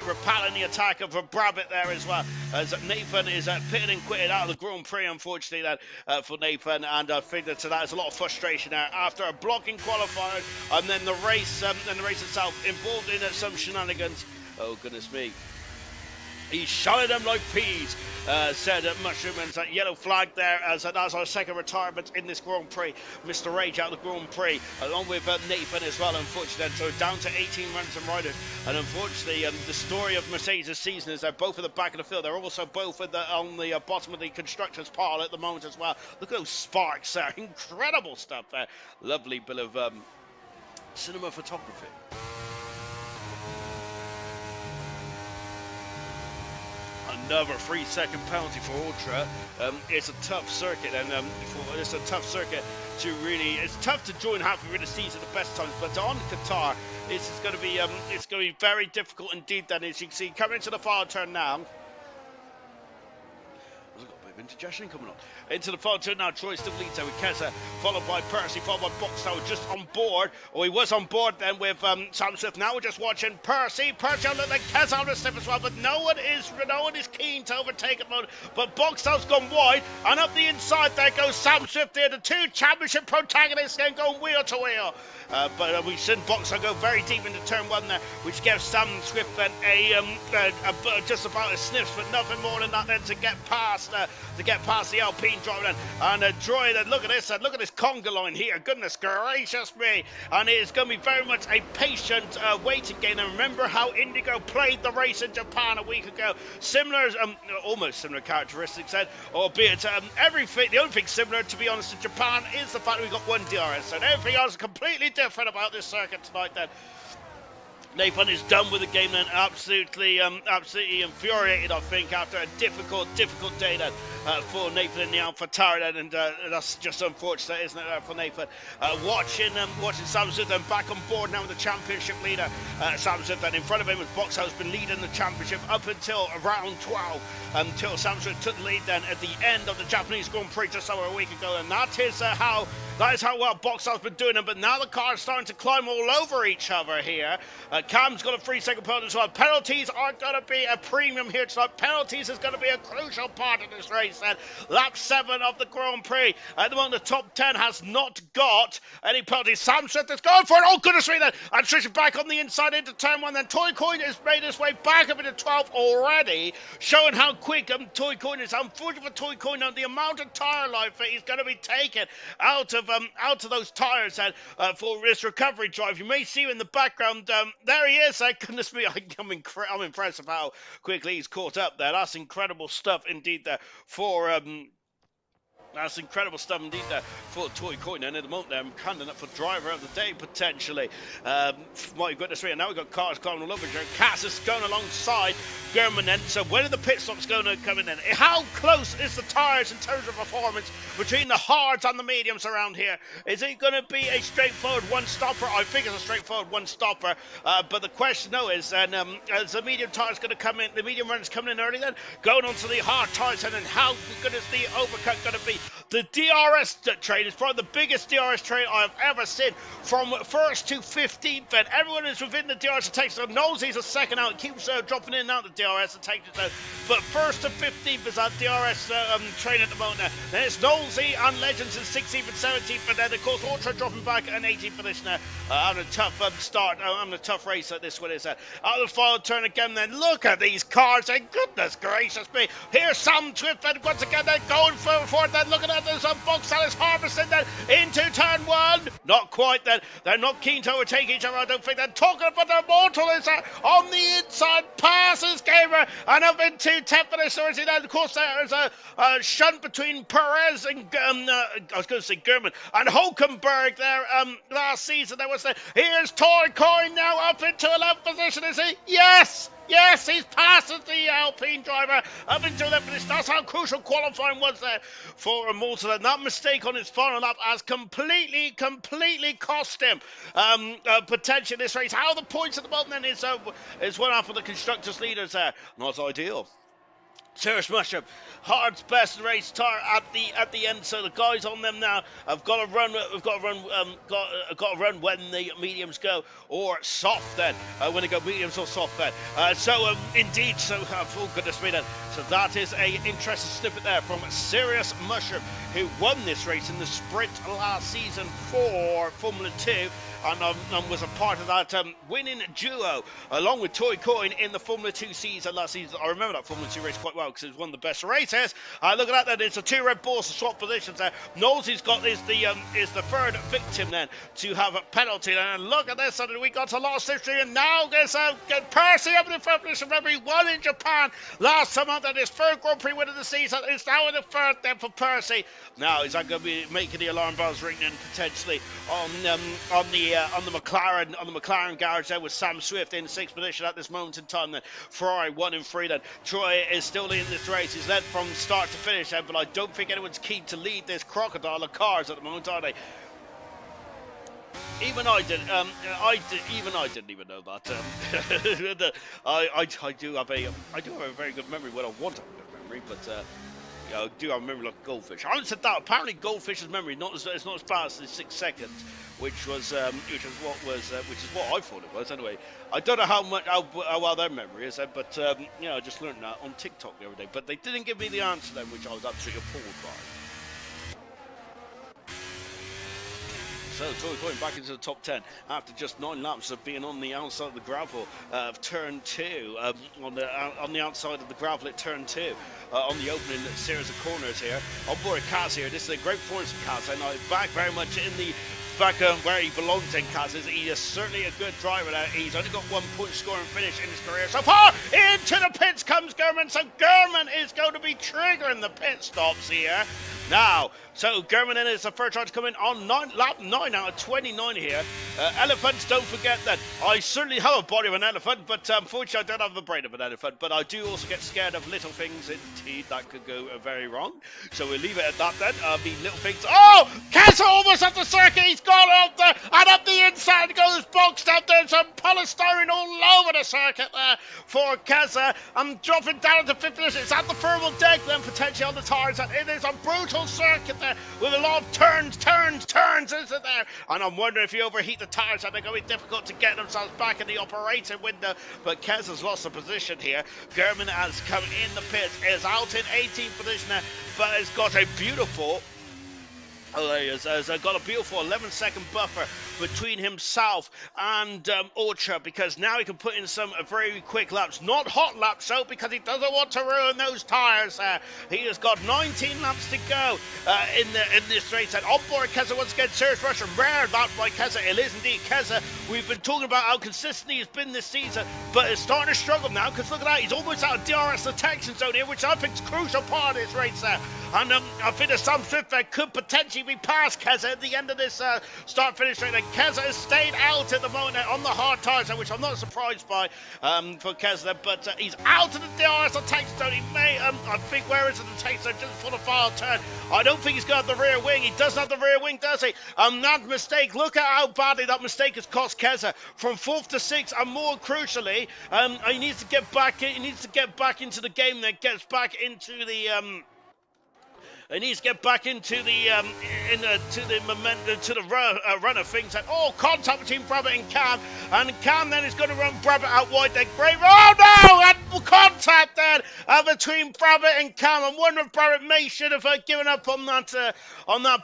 repelling the attack of Bravitt there as well. As Nathan is pitted and quitted out of the Grand Prix, unfortunately, then for Nathan. And I think that there's a lot of frustration there after a blocking qualifier, and then the race itself involved in some shenanigans. Oh goodness me. He shouted them like peas, said Mushroom, and that yellow flag there as that's our second retirement in this Grand Prix. Mr. Rage out of the Grand Prix, along with Nathan as well, unfortunately. So down to 18 runs and riders. And unfortunately, the story of Mercedes' season is they're both at the back of the field. They're also both on the bottom of the constructors' pile at the moment as well. Look at those sparks there. Incredible stuff there. Lovely bit of cinema photography. Another 3-second penalty for Ultra. It's a tough circuit, and it's a tough circuit to really. It's tough to join halfway through the season at the best times, but on Qatar, it's going to be very difficult indeed. Then, as you can see, coming into the final turn now. Indigestion coming on into the final turn now. Troy still leads there with Keza, followed by Percy, followed by Box now just on board, or he was on board then with Sam Swift. Now we're just watching Percy on the Keza on the slip as well, but no one is keen to overtake at the moment. But Box now's gone wide, and up the inside there goes Sam Swift there, the two championship protagonists then going wheel to wheel. But we've seen Boxer go very deep into turn one there, which gives Sam Swift then just about a sniff, but nothing more than that then to get past the Alpine driver then. And Troy then, look at this conga line here, goodness gracious me. And it is going to be very much a patient waiting game. And remember how Indigo played the race in Japan a week ago. Almost similar characteristics then, albeit the only thing similar, to be honest, in Japan is the fact that we got one DRS. So everything else is completely different about this circuit tonight then. Nathan is done with the game then, absolutely infuriated, I think, after a difficult day then for Nathan in the AlphaTauri then, and that's just unfortunate, isn't it, for Nathan. Watching Sam Smith then back on board now with the championship leader. Sam Smith then in front of him, as Boxhouse has been leading the championship up until round 12, until Sam Smith took the lead then at the end of the Japanese Grand Prix just over a week ago, and that is how well Boxhouse has been doing them. But now the cars starting to climb all over each other here. Cam's got a 3-second penalty as well. Penalties are going to be a premium here tonight. Penalties is going to be a crucial part of this race. And lap 7 of the Grand Prix. At the moment, the top 10 has not got any penalties. Sam Smith is going for it. Oh, goodness me, then. And switching back on the inside into turn 1. Then Toy Coin has made his way back up into 12th already, showing how quick Toy Coin is. Unfortunately for Toy Coin, the amount of tyre life that he's going to be taken out of those tyres for this recovery drive. You may see him in the background. There he is. Goodness me, I'm impressed with how quickly he's caught up there. That's incredible stuff indeed there for That's incredible stuff indeed there for Toy Coin. And at the moment, they're handing up for driver of the day potentially. My goodness me, and now we've got cars going all over. Cass is going alongside German then. So when are the pit stops going to come in then? How close is the tyres in terms of performance between the hards and the mediums around here? Is it going to be a straightforward one-stopper? I think it's a straightforward one-stopper. But the question though is, is the medium tyres going to come in, the medium runners coming in early then? Going on to the hard tyres, and then how good is the overcut going to be? The DRS train is probably the biggest DRS train I have ever seen. From 1st to 15th, and everyone is within the DRS that takes it. Nosey's a second out, keeps dropping in and out the DRS that takes it down. But 1st to 15th is that DRS train at the moment. Then it's Nosey and Legends in 16th and 17th, and then of course Ultra dropping back and 18th for this now. On a tough start, on a tough race that this one is. Out of the final turn again, then look at these cars, and goodness gracious me. Here's Sam Swift, and once again they're going forward, then looking at this Boxhouse harvesting then into turn 1. Not quite then. They're not keen to overtake each other, I don't think. They're talking about their mortal is on the inside, passes Gamer and up into 10th finish. Then of course there is a shunt between Perez and I was going to say German and Hulkenberg there last season. There was here's Toy Coin now up into 11th position, is he? Yes! Yes, he's passed the Alpine driver up into 11th. That's how crucial qualifying was there for Malta. And that mistake on his final lap has completely cost him potentially this race. How the points at the bottom then is one half of the constructors' leaders there. Not ideal. Serious Mushroom, Hard's best race tire at the end. So the guys on them now have got to run. We've got to run when the mediums go, or soft then when they go mediums or soft then. Indeed, oh goodness me then. So that is a interesting snippet there from Serious Mushroom, who won this race in the sprint last season for Formula 2. And was a part of that winning duo along with Toy Coin in the Formula 2 season last season. I remember that Formula 2 race quite well because it was one of the best races. Look at that then, it's the 2 Red Bulls to swap positions there. Nosey's got is the third victim then to have a penalty. And look at this, and we got to last history, and now there's Percy up in the front position. Remember, he won in Japan last summer, and his third Grand Prix win of the season. It's now in the third then for Percy. Now, is that going to be making the alarm bells ring then potentially on the McLaren garage there with Sam Swift in 6th position at this moment in time then. Ferrari 1 and 3 then. Troy is still in this race. He's led from start to finish then, but I don't think anyone's keen to lead this crocodile of cars at the moment, are they? Even I did. Even I didn't even know that. I do have a very good memory when I want to have a good memory, but. I do have a memory like goldfish. I haven't said that. Apparently, goldfish's memory it's not as bad as the 6 seconds, which is what I thought it was. Anyway, I don't know how well their memory is, but I just learned that on TikTok the other day. But they didn't give me the answer then, which I was absolutely appalled by. So Toy going back into the top 10 after just 9 laps of being on the outside of the gravel of turn 2, on the outside of the gravel at turn 2, on the opening series of corners here. On board Kaz here, this is a great performance from Kaz, and back very much in the back where he belongs in Kaz. He is certainly a good driver now. He's only got 1 point scoring finish in his career so far. Into the pits comes German, so German is going to be triggering the pit stops here. Now, So German then is the first try to come in on lap 9 out of 29 here. Elephants, don't forget that I certainly have a body of an elephant, but unfortunately I don't have the brain of an elephant. But I do also get scared of little things indeed that could go very wrong. So we'll leave it at that then. Little things. Oh! Kessa almost at the circuit. He's gone up there and up the inside goes boxed out there. Some polystyrene all over the circuit there for Kessa. I'm dropping down to 5th position. It's at the thermal deck then potentially on the tires. And it is a brutal circuit there with a lot of turns, isn't there? And I'm wondering if you overheat the tires and they're going to be difficult to get themselves back in the operating window. But Kessa's lost the position here. German has come in the pits, is out in 18th position there, but has got a beautiful 11-second buffer between himself and Ultra, because now he can put in some very quick laps, not hot laps, so because he doesn't want to ruin those tires. He has got 19 laps to go in this race. And on board Kessa once again, serious rush, and rare that by Kessa. It is indeed Kessa. We've been talking about how consistent he's been this season, but it's starting to struggle now, because look at that, he's almost out of DRS detection zone here, which I think is a crucial part of this race there. And I think that Sam Swift could potentially be past Kessa at the end of this start-finish straight. And Kessa has stayed out at the moment on the hard tyres, which I'm not surprised by for Kessa. But he's out of the DRS detection zone. He may, I think, where is the detection zone? Just before the final turn. I don't think he's got the rear wing. He doesn't have the rear wing, does he? That mistake, look at how badly that mistake has cost Kessa from 4th to 6th. And more crucially, he needs to get back. He needs to get back into the game. Then gets back into the. He needs to get back into the run of things. And contact between Brabant and Cam, and Cam then is going to run Brabant out wide. Then great, oh no, and contact then between Brabant and Cam. I'm wondering if Brabant should have given up on that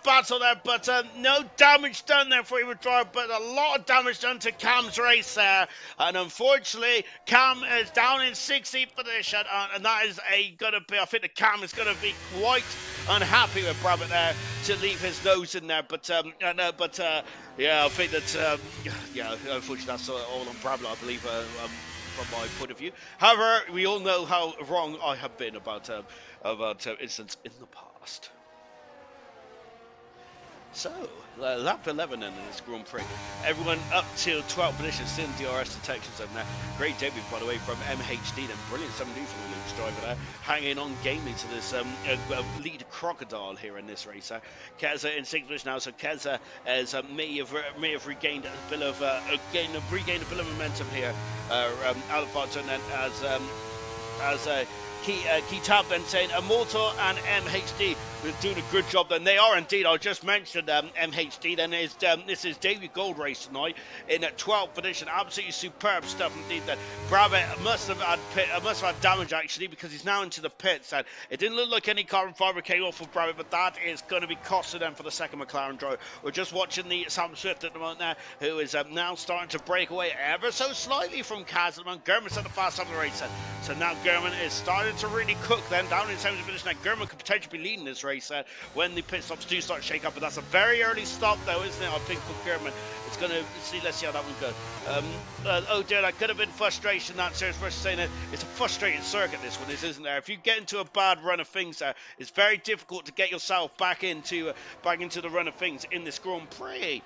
battle there, but no damage done there for him drive, but a lot of damage done to Cam's race there. And unfortunately, Cam is down in 16th position, and that is going to be. I think the Cam is going to be quite unhappy with Brabant there to leave his nose in there, but yeah, I think that unfortunately that's all on Brabant, I believe, from my point of view. However, we all know how wrong I have been about incidents in the past. So, lap 11 in this Grand Prix. Everyone up till 12th position, still in DRS detection zone there. Great debut, by the way, from MHD. Then brilliant 7D from Luke's driver there. Hanging on gamely to this lead crocodile here in this race. Kessa in 6th position now, so Kessa may have regained a bit of momentum here. Alfonso, and then as Kitab then saying Immortal and MHD was doing a good job. Then they are indeed. I just mentioned MHD. Then this is David Gold race tonight in 12th position. Absolutely superb stuff indeed. That Brabant must have had damage actually, because he's now into the pits. And it didn't look like any carbon fiber came off of Brabant, but that is going to be costing them for the second McLaren driver. We're just watching the Sam Swift at the moment there, who is now starting to break away ever so slightly from Kaz at the moment. German's at the fast of the race. So now German is starting to really cook then down in 7th position. Now German could potentially be leading this race when the pit stops do start to shake up, but that's a very early stop though, isn't it? I think for German it's going to let's see how that one goes. Oh dear, that could have been frustration. That serious versus saying that it's a frustrating circuit, this one isn't there? If you get into a bad run of things there, it's very difficult to get yourself back into the run of things in this Grand Prix.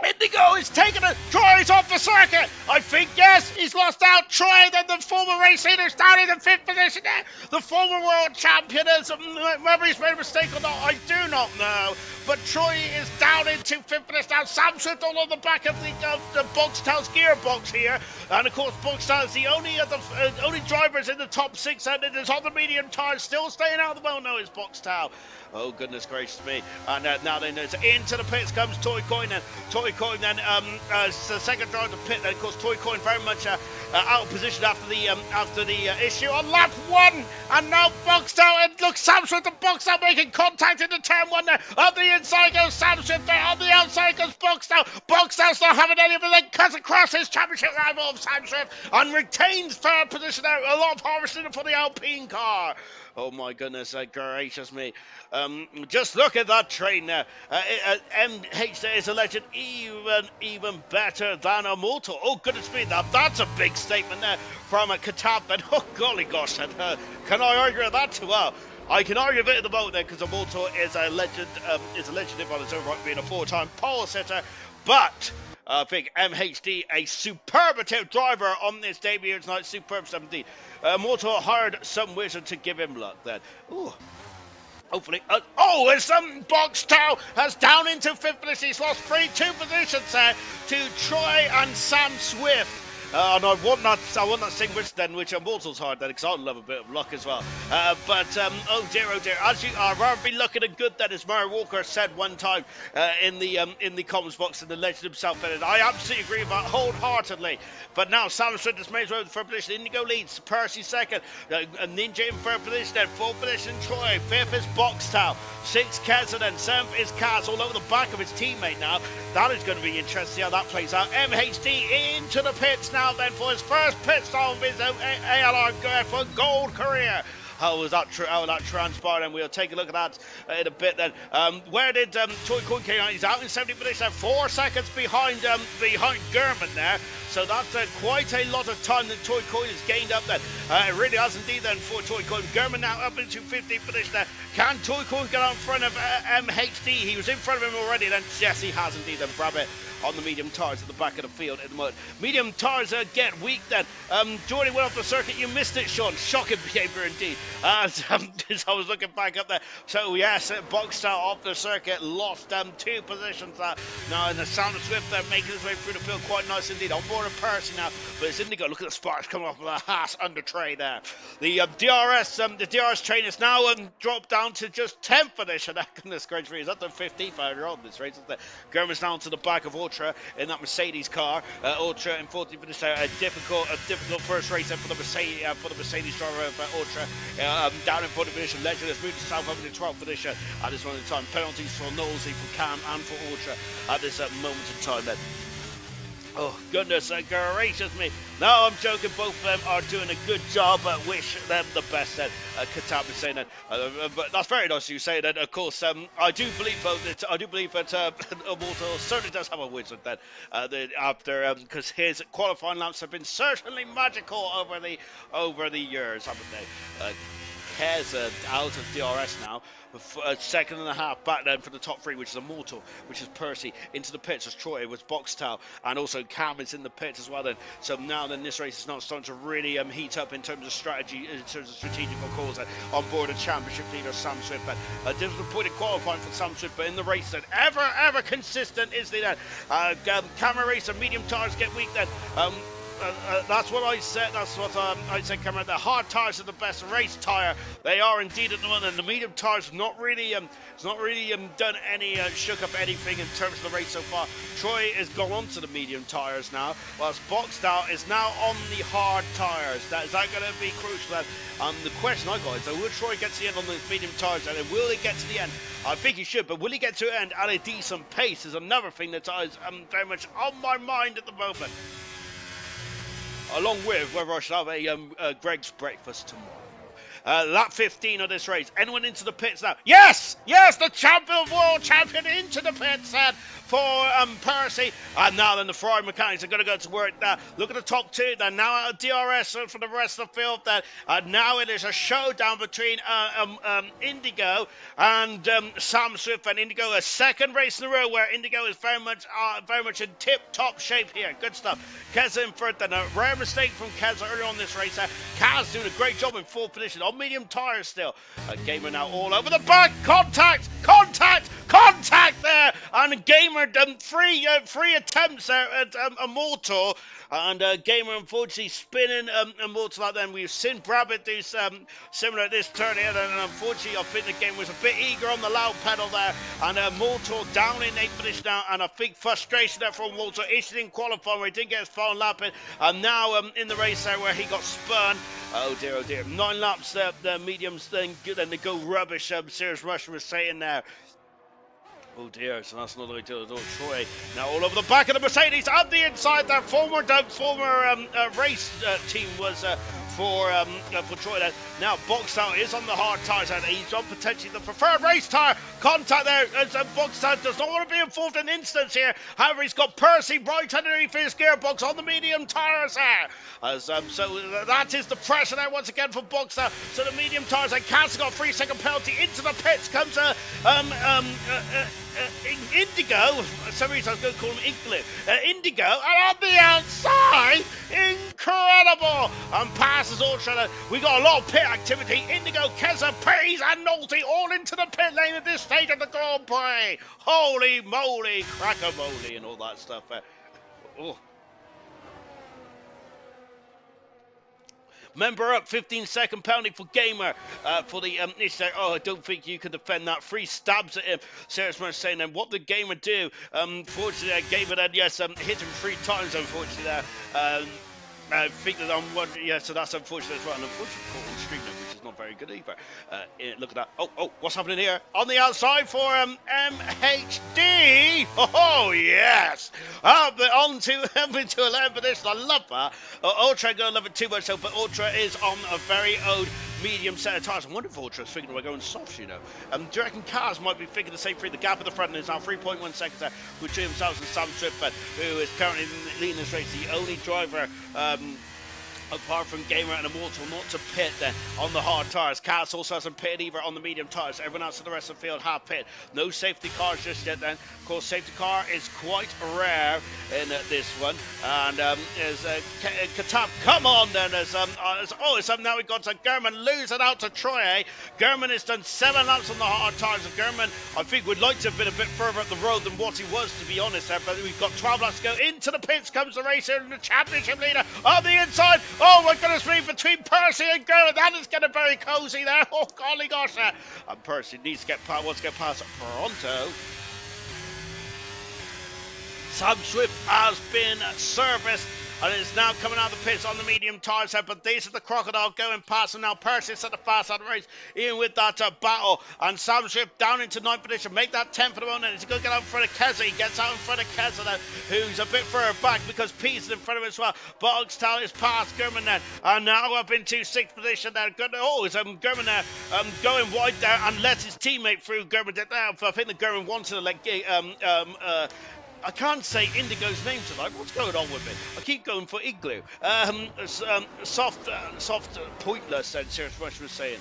Indigo is taking a Troy's off the circuit. I think, yes, he's lost out. Troy, then the former race leader, is down in the 5th position there. The former world champion is, whether he's made a mistake or not, I do not know. But Troy is down into 5th position now. Sam Swift all on the back of the Boxtel's gearbox here. And of course, Boxtel is the only drivers in the top 6, and it is on the medium tires, still staying out of the moment. No, it's Boxtel. Oh, goodness gracious me. And now then into the pits comes Toy Coin. And Toy Coin then the second driver to pit. Then, of course, Toy Coin very much out of position after the issue on lap 1. And now Boxtel, and look, Sam Swift and Boxtel making contact in the turn 1 there. On the inside goes Sam Swift there. On the outside goes Boxtel. Boxtel's not having any of it. Then cuts across his championship rival of Sam Swift and retains 3rd position there. A lot of harvesting for the Alpine car. Oh my goodness gracious me. Just look at that train there. MH there is a legend even better than Immortal. Oh goodness me, that's a big statement there from a Qatar. And oh golly gosh, can I argue with that too well? I can argue a bit at the moment there because Immortal is a legend on its own right, being a 4-time pole sitter, but I think MHD, a superlative driver on this debut tonight, superb 17. Immortal hired some wizard to give him luck then. Ooh. Hopefully, as Box Tau has down into 5th position. He's lost 2 positions there to Troy and Sam Swift. And I want that sing which then, which Immortal's hard then, because I love a bit of luck as well. Oh dear, as you are rather be looking at good then, as Murray Walker said one time in the comments box, in the legend himself, and I absolutely agree with that wholeheartedly. But now Sam Swift has made his way to 3rd position. Indigo leads, Percy 2nd, Ninja in 3rd position, then 4th position Troy, 5th is Box Tau, 6th Kez, and then 7th is Kaz, all over the back of his teammate now. That is going to be interesting how that plays out. MHD into the pits now then for his first pit stop of his ALR Gold career. How was that? How that transpired? And we'll take a look at that in a bit. Then, where did Toy Coin came out? He's out in 70 position, 4 seconds behind German there. So that's quite a lot of time that Toy Coin has gained up. Then it really has indeed. Then for Toy Coin, German now up into 15th position. There, can Toy Coin get out in front of MHD? He was in front of him already. Then yes, he has indeed. Then Brabant on the medium tires at the back of the field in the mud. Medium tires get weak then. Jordy went off the circuit. You missed it, Sean. Shocking behaviour indeed. As I was looking back up there. So yes, Boxed out off the circuit. Lost 2 positions now in the Sound of Swift. They're making his way through the field quite nice indeed. On board of Percy now. But it's Indigo. Look at the sparks coming off of the Haas under tray there. The DRS train is now dropped down to just 10th position. Goodness gracious, is that the 15th on this race? German's down to the back of Ultra in that Mercedes car. Ultra in 14th position. A difficult first race for the Mercedes driver of Ultra. Down in 14th position. Legend has moved to South up in 12th position at this moment in time. Penalties for Nosey, for Cam, and for Ultra at this moment in time then. Oh, goodness gracious me. No, I'm joking. Both of them are doing a good job. Wish them the best then. Qatar was saying that. But that's very nice of you saying that. Of course, I do believe that Immortal certainly does have a wizard then. Because his qualifying laps have been certainly magical over the years, haven't they? Kez out of DRS now. A second and a half back then for the top 3, which is Immortal, which is Percy, into the pits as Troy was Box Tau, and also Cam is in the pits as well then. So now then this race is now starting to really heat up in terms of strategy, in terms of strategical calls on board a championship leader Sam Swift. But there's the point of qualifying for Sam Swift, but in the race then ever consistent is the camera race and medium tires get weak then. That's what I said. That's what I said, Cameron. The hard tires are the best race tire. They are indeed at the moment. And the medium tires have not really done any shook up anything in terms of the race so far. Troy has gone on to the medium tires now, whilst Boxed Out is now on the hard tires. Is that going to be crucial? The question I got is, will Troy get to the end on the medium tires, and will he get to the end? I think he should, but will he get to the end at a decent pace? Is another thing that is very much on my mind at the moment. Along with whether I should have a Greg's breakfast tomorrow. Lap 15 of this race. Anyone into the pits now? Yes! Yes, the world champion into the pits then for Percy. And now then the Ferrari mechanics are going to go to work now. Look at the top 2. They're now out of DRS for the rest of the field then. And now it is a showdown between Indigo and Sam Swift. And Indigo, a second race in a row where Indigo is very much in tip-top shape here. Good stuff. Kez in third then. A rare mistake from Kez earlier on this race. Kaz doing a great job in 4th position on medium tires still. Gamer now all over the back. Contact there. And Gamer done three attempts there at Immortal. And Gamer unfortunately spinning Immortal out then. We've seen Brabant do similar at this turn here. And unfortunately, I think the Gamer was a bit eager on the loud pedal there. And Immortal down in 8th position now. And I think frustration there from Immortal. He didn't qualify where he didn't get his final lap in. And now in the race there where he got spun. Oh dear. 9 laps there. The mediums then they go rubbish. Serious Russian was saying there. Oh dear, so that's another idea of Troy. Now all over the back of the Mercedes and the inside. Their former race team was for Troy there. Now Boxtown is on the hard tyres and he's on potentially the preferred race tyre. Contact there as Boxtown does not want to be involved in instance here. However, he's got Percy right underneath his gearbox on the medium tyres there. So that is the pressure there once again for Boxtown. So the medium tyres and Cass got a 3-second penalty into the pits. Comes Indigo, for some reason I was going to call him Igloo. Indigo, and on the outside, incredible! And passes Ultra. We got a lot of pit activity. Indigo, Keza, Pays, and Nolte all into the pit lane at this stage of the Grand Prix. Holy moly, crack-a-moly, and all that stuff. Oh. Member up, 15-second penalty for Gamer for the I don't think you can defend that. 3 stabs at him. Serious man saying, then what did Gamer do? Fortunately, Gamer then, yes, hit him 3 times, unfortunately, there. I think that on one, yeah, so that's unfortunate as well. And unfortunately, caught on stream now, which is not very good either. Look at that. Oh, what's happening here? On the outside for MHD. Oh, yes. On to 11 position. I love that. Ultra going to love it too much, so, but Ultra is on a very old medium set of tyres. I wonder if Ultra's thinking about going soft, you know. Do you reckon cars might be thinking the same thing? The gap at the front is now 3.1 seconds there between themselves and Sam Swift, who is currently leading this race. The only driver apart from Gamer and Immortal not to pit there on the hard tyres. Cass also hasn't pitted either on the medium tyres. Everyone else in the rest of the field have pit. No safety cars just yet then. Of course, safety car is quite rare in this one. And as Qatar, come on then. Now we've got to German losing out to Troy. German has done 7 laps on the hard tyres. And German, I think, would like to have been a bit further up the road than what he was, to be honest. But we've got 12 laps to go. Into the pits comes the racer and the championship leader on the inside. Oh my goodness me, between Percy and German, that is getting very cozy there. Oh golly gosh, and Percy needs to wants to get past Toronto. Sam Swift has been serviced and is now coming out of the pits on the medium tyres here, but these are the Crocodile going past him now. Percy set the fast out of the race in with that battle, and Sam Swift down into 9th position, make that 10th for the moment. He's going to get out in front of Keza. He gets out in front of Keza then, who's a bit further back because Pete's in front of him as well. Boxtal is past German then, and now up into 6th position there. Is German there going wide there and lets his teammate through. German did that. I think the German wanted to let I can't say Indigo's name tonight. What's going on with me? I keep going for Igloo. Soft, pointless, and Serious Rush was saying.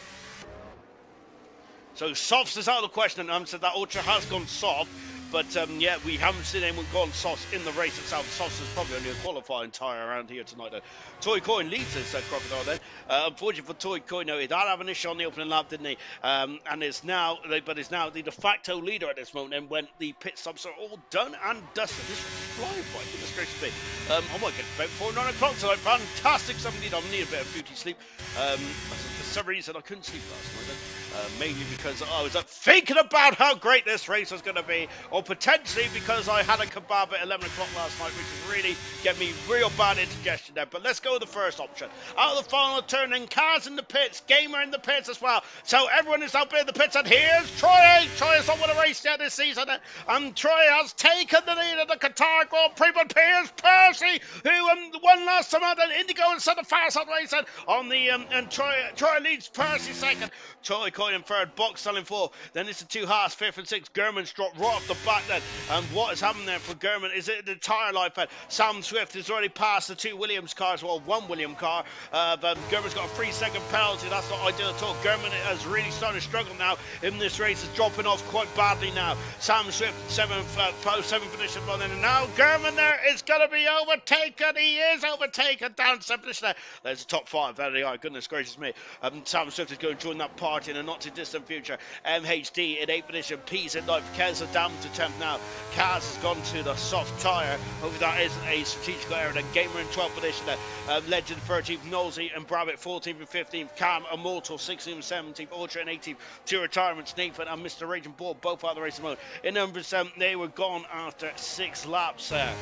So softs is out of the question, and said that Ultra has gone soft. But yeah, we haven't seen anyone go on softs in the race itself. Softs is probably only a qualifying tyre around here tonight. Toy Coin leads this Crocodile then. Unfortunately for Toy Coin, he did have an issue on the opening lap, didn't he? And is now the de facto leader at this moment. And when the pit stops are all done and dusted, this is flying by. Goodness gracious me. I might get to bed before 9 o'clock tonight. Fantastic. I need a bit of beauty sleep. For some reason, I couldn't sleep last night. Mainly because I was thinking about how great this race was going to be, or potentially because I had a kebab at 11 o'clock last night, which has really get me real bad indigestion there. But let's go with the first option. Out of the final turn, and cars in the pits, Gamer in the pits as well. So everyone is out there in the pits, and here's Troy. Troy has not won a race yet this season, and Troy has taken the lead of the Qatar Grand Prix. But here's Percy, who won last time out, and Indigo and set the fast out race on the and Troy leads Percy second. Troy Coin in third, Boxtel in fourth. Then it's the 2 Haas, 5th and 6th. German's dropped right off the back then. And what has happened there for German is it the tyre life. Sam Swift has already passed the 2 Williams cars, well, 1 Williams car. But German's got a 3-second penalty. That's not ideal at all. German has really started to struggle now in this race. Is dropping off quite badly now. Sam Swift, 7th position. And now German there is going to be overtaken. He is overtaken down 7th position there. There's the top 5. There they are. Goodness gracious me. Sam Swift is going to join that party in a not too distant future. MHD in 8th position, P's in 9th, Keza down to 10th now. Kaz has gone to the soft tyre. Hopefully that isn't a strategical error. Then Gamer in 12th position there. Legend 13th, Nosey and Brabbit 14th and 15th. Cam, Immortal 16th and 17th. Ultra and 18th. 2 retirements, Nathan and Mr. Raging Bull both out of the race mode. In numbers, they were gone after 6 laps there.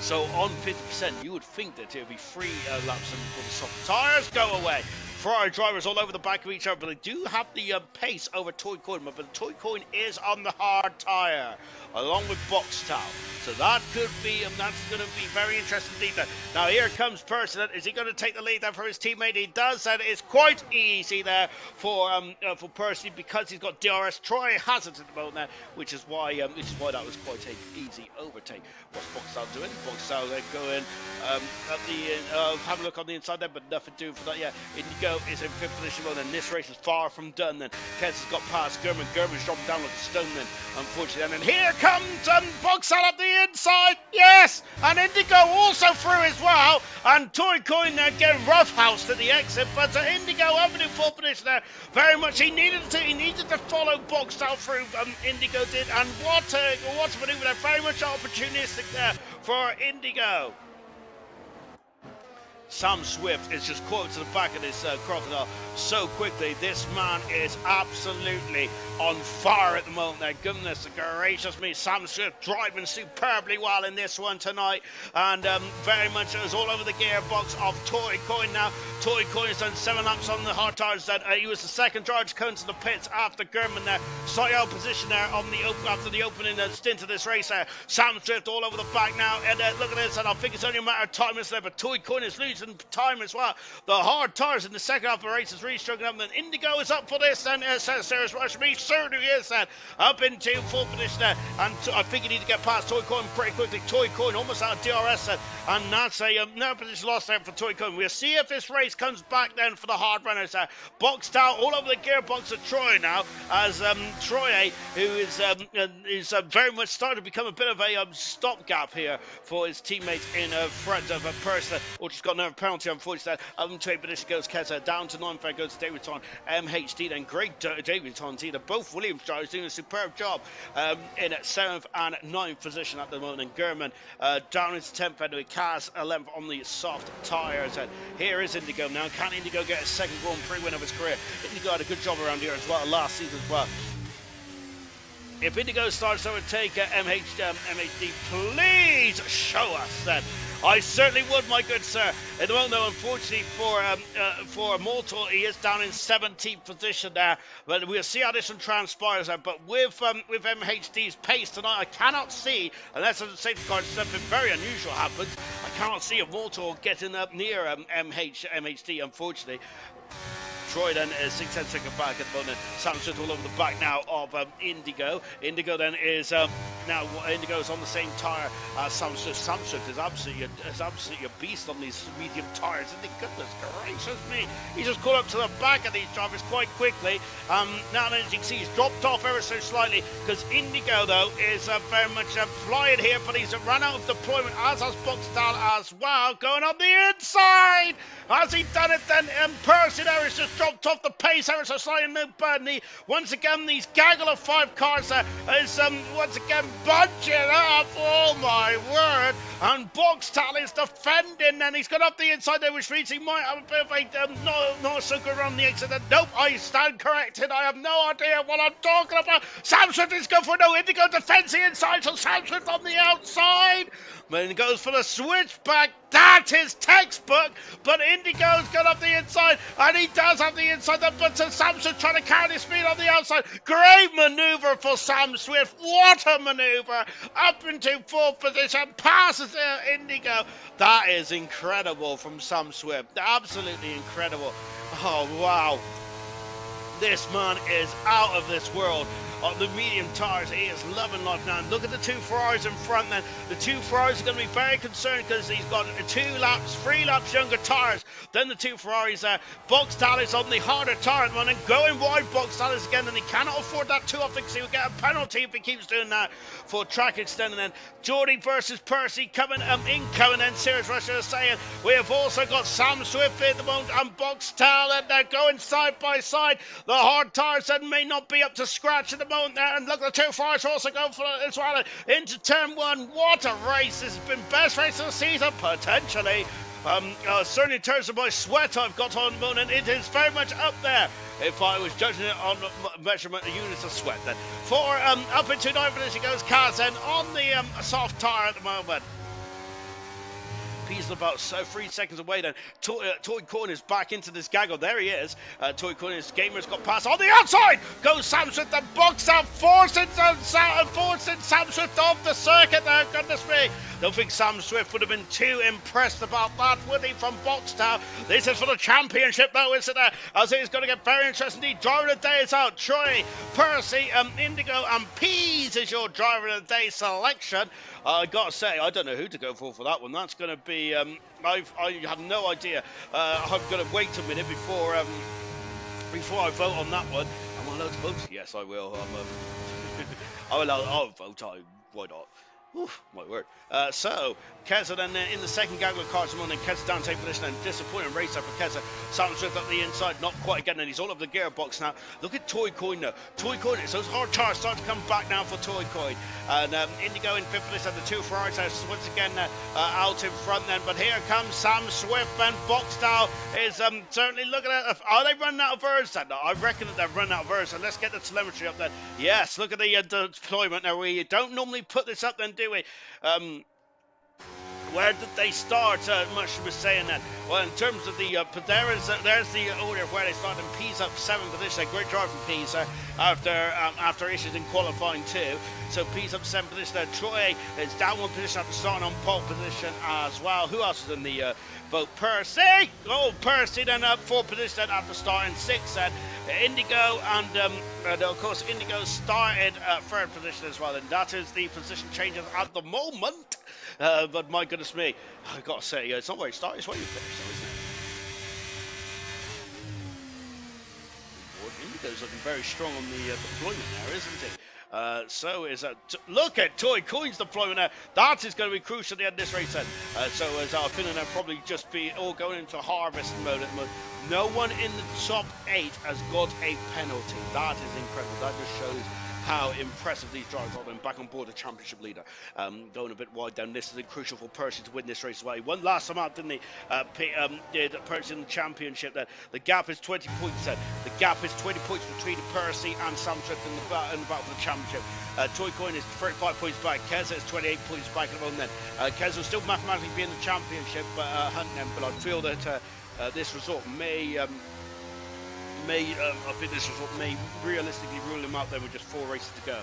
So on 50%, you would think that it would be 3 laps and the soft tyres go away. Ferrari drivers all over the back of each other, but they do have the pace over Toy Coin, but the Toy Coin is on the hard tyre, along with Boxtal. So that could be, that's going to be very interesting indeed. Now here comes Person. Is he going to take the lead there from his teammate? He does, and it's quite easy there for Percy because he's got DRS. Troy has it at the moment there, which is why that was quite an easy overtake. What's Boxtal doing? Boxtal going have a look on the inside there, but nothing doing for that yet. Indigo is in fifth position, and this race is far from done. Then Kez has got past German. German's dropping down like a stone then, unfortunately. And then here comes Boxtal up the inside. Yes, and Indigo also through as well. And Toy Coin there getting roughhoused at the exit, but Indigo up in fourth position there. Very much he needed to follow Boxtal through. Indigo did, and what a maneuver there. Very much opportunistic there for Indigo. Sam Swift is just caught to the back of this crocodile so quickly. This man is absolutely on fire at the moment there. Goodness gracious me. Sam Swift driving superbly well in this one tonight. And very much is all over the gearbox of Toy Coin now. Toy Coin has done 7 laps on the hard tires. He was the second driver to come into the pits after German there. Slightly out of position there on the after the opening stint of this race there. Sam Swift all over the back now. And look at this. And I think it's only a matter of time there. But Toy Coin is losing time as well. The hard tires in the second half of the race is really struggling up. And Indigo is up for this. And Sarah's rushing me. Certainly is then up into full position there. And I think you need to get past Toy Coin pretty quickly. Toy Coin almost out of DRS then. And that's a no position lost there for Toy Coin. We'll see if this race comes back then for the hard runners there. Boxed-out all over the gearbox of Troy now, as Troy, who is very much starting to become a bit of a stopgap here for his teammates in front of a person, or just got another penalty unfortunately. To 8 position goes Keza, down to 9th there goes Davidson, MHD, then great Davidson either. Both Williams drivers doing a superb job in 7th and 9th position at the moment. And German down into 10th and with Kaz 11th on the soft tyres. And here is Indigo now. Can Indigo get a second Grand Prix win of his career? Indigo had a good job around here as well last season as well. If Indigo starts to overtake MHD, please show us then. I certainly would, my good sir. At the moment, though, unfortunately for Mortal, he is down in 17th position there. But we'll see how this one transpires there. But with MHD's pace tonight, I cannot see, unless there's a safety car, something very unusual happens, I cannot see a Mortal getting up near MHD, unfortunately. Troy then is 6 10 seconds back at the moment. Sam Swift all over the back now of Indigo. Indigo then is now Indigo is on the same tyre as Sam Swift. Sam Swift is absolutely a beast on these medium tyres. And goodness gracious me, he just caught up to the back of these drivers quite quickly. Now as you can see, he's dropped off ever so slightly because Indigo though is very much flying here, but he's run out of deployment, as has Boxtal as well, going on the inside. Has he done it then? Percy there has just dropped off the pace ever so slightly. No bad. Once again, these gaggle of 5 cars is once again bunching up. Oh my word! And Boxtal is defending, and he's got up the inside there, which means he might have a bit of a not so good around the exit. Nope, I stand corrected. I have no idea what I'm talking about. Sam Swift is going for no Indigo defense the inside, so Sam Swift on the outside. Then he goes for the switchback. That is textbook. But Indigo's got up the inside, and he does have the inside. But Sam Swift trying to carry the speed on the outside. Great manoeuvre for Sam Swift. What a manoeuvre. Up into 4th position. Passes Indigo. That is incredible from Sam Swift. Absolutely incredible. Oh, wow. This man is out of this world. On the medium tyres, he is loving life now. And look at the 2 Ferraris in front then. The 2 Ferraris are going to be very concerned because he's got 3 laps younger tyres than the 2 Ferraris there. Boxtal is on the harder tyre at the moment, and going wide Boxtal is again, and he cannot afford that too often because he will get a penalty if he keeps doing that for track extending. Then Geordie versus Percy coming incoming, and Serious Russia is saying we have also got Sam Swift at the moment and Boxtal, and they're going side by side. The hard tyres then may not be up to scratch at the moment there, and look, the 2 Ferraris also go for it as well into turn 1. What a race! This has been best race of the season potentially. Certainly in terms of my sweat I've got on the moment, it is very much up there if I was judging it on measurement of units of sweat then. For up into 9th position goes Kaz then on the soft tyre at the moment. Pease about 3 seconds away then. Toy Corn is back into this gaggle. There he is. Toy Corner's Gamer's got past on the outside. Goes Sam Swift and box out, forcing Sam Swift off the circuit there. Goodness me. Don't think Sam Swift would have been too impressed about that, would he, from Boxtown? This is for the championship, though, isn't it? As it's going to get very interesting indeed. Driver of the day is out. Troy, Percy, Indigo, and Pease is your driver of the day selection. I got to say, I don't know who to go for that one. That's going to be... I have no idea. I'm going to wait a minute before I vote on that one. Am I allowed to vote? Yes, I will. I'll vote. Why not? Oof, my word. So, Keza then in the second gaggle of cars, and then Keza down take position and disappointing race up for Keza. Sam Swift up the inside, not quite getting it. He's all over the gearbox now. Look at Toy Coin now. Toy Coin, so those hard tires start to come back now for Toy Coin. And Indigo in fifth position, the two Ferraris once again out in front then. But here comes Sam Swift, and Boxtown is certainly looking at. Are they running out of verse? No, I reckon that they've run out of verse. And let's get the telemetry up then. Yes, look at the deployment now. We don't normally put this up then, do we? Where did they start? Much was saying that. Well, in terms of the there's the order of where they started. Pease up 7th position. A great drive from Pease after issues in qualifying too. So Pease up 7th position. Troy is down 1 position after starting on pole position as well. Who else was in the boat? Percy. Oh, Percy then up 4th position after starting 6th. And Indigo and of course Indigo started 3rd position as well. And that is the position changes at the moment. But my goodness me, I gotta say, it's not where you start, it's where you finish, though, isn't it? Indigo's looking very strong on the deployment there, isn't he? So is look at Toy Coin's deployment there. That is going to be crucial at the end of this race then. So as our opinion, they'll probably just be all going into harvest mode at the moment. No one in the top 8 has got a penalty. That is incredible. That just shows how impressive these drivers are. Then back on board the championship leader, going a bit wide down. This is crucial for Percy to win this race away. One last time out, didn't he? Did Percy in the championship? Then the gap is 20 points. Then the gap is 20 points between Percy and Sam Swift in the battle for the championship. Toy Coin is 35 points back. Keza is 28 points back at the moment. Then Keza will still mathematically be in the championship, hunting them. But I feel that this result may. I think this result may realistically rule him out then with just 4 races to go.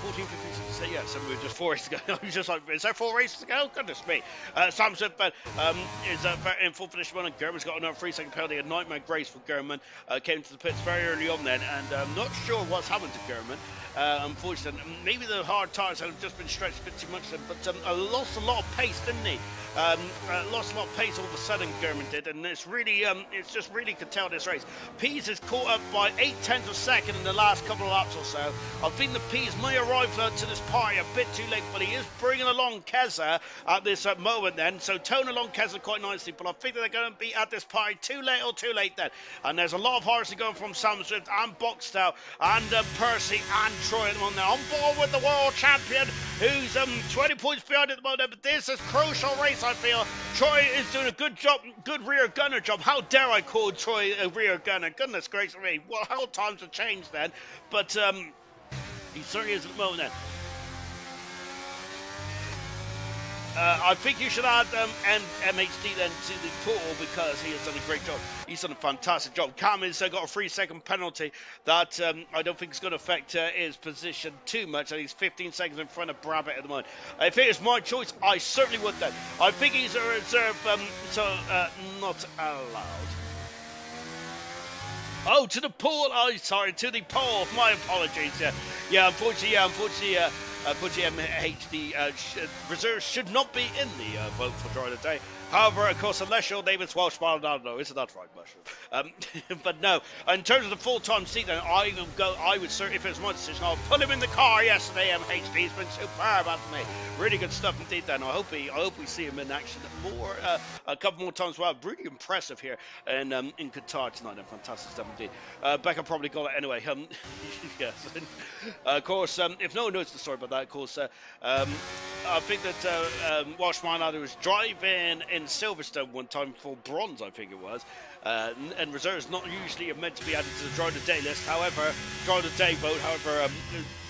14, 15, 16, yeah, so we're just 4 races to go. I was just like, is there 4 races to go? Goodness me. Sam Swift is in full position, and German's got another 3-second penalty. A nightmare grace for German. Came to the pits very early on then, and I'm not sure what's happened to German. Unfortunately, maybe the hard tires have just been stretched a bit too much then, but lost a lot of pace, didn't he? Lost a lot of pace all of a sudden, German did, and it's really, it's just really could tell this race. Pease is caught up by 0.8 of a second in the last couple of laps or so. I think the Pease may arrive to this party a bit too late, but he is bringing along Keza at this moment then, so towing along Keza quite nicely, but I think that they're going to be at this party too late then. And there's a lot of harness going from Sam Swift and Boxtown and Percy and Troy at the moment. They're on board with the world champion, who's 20 points behind at the moment, but this is a crucial race, I feel. Troy is doing a good job, good rear gunner job. How dare I call Troy a rear gunner? Goodness gracious me. Well, how times have changed then, but he certainly is at the moment then. I think you should add MHD then to the pool because he has done a great job. He's done a fantastic job. Cam has got a 3-second penalty that I don't think is going to affect his position too much. And he's 15 seconds in front of Brabbit at the moment. If it is my choice, I certainly would then. I think he's a reserve, so not allowed. Oh, to the pool. Oh, sorry, to the pole. My apologies. Yeah, unfortunately, MHD reserves should not be in the vote for Driver of the Day. However, of course, unless you're Davis Welsh, I don't know, isn't that right, Mushroom? But no, in terms of the full-time seat, then I would certainly, if it was my decision, I'll put him in the car yesterday. MHD, he's been superb, hasn't he? Really good stuff indeed. Then I hope we see him in action more, a couple more times. Well, really impressive here in Qatar tonight. Fantastic stuff indeed. Becca probably got it anyway. Yes. Of course, if no one knows the story about that, of course, I think that Welsh Miner was driving in Silverstone one time for bronze, I think it was. And reserves not usually meant to be added to the Driver of the Day list. However, Driver of the Day vote, however,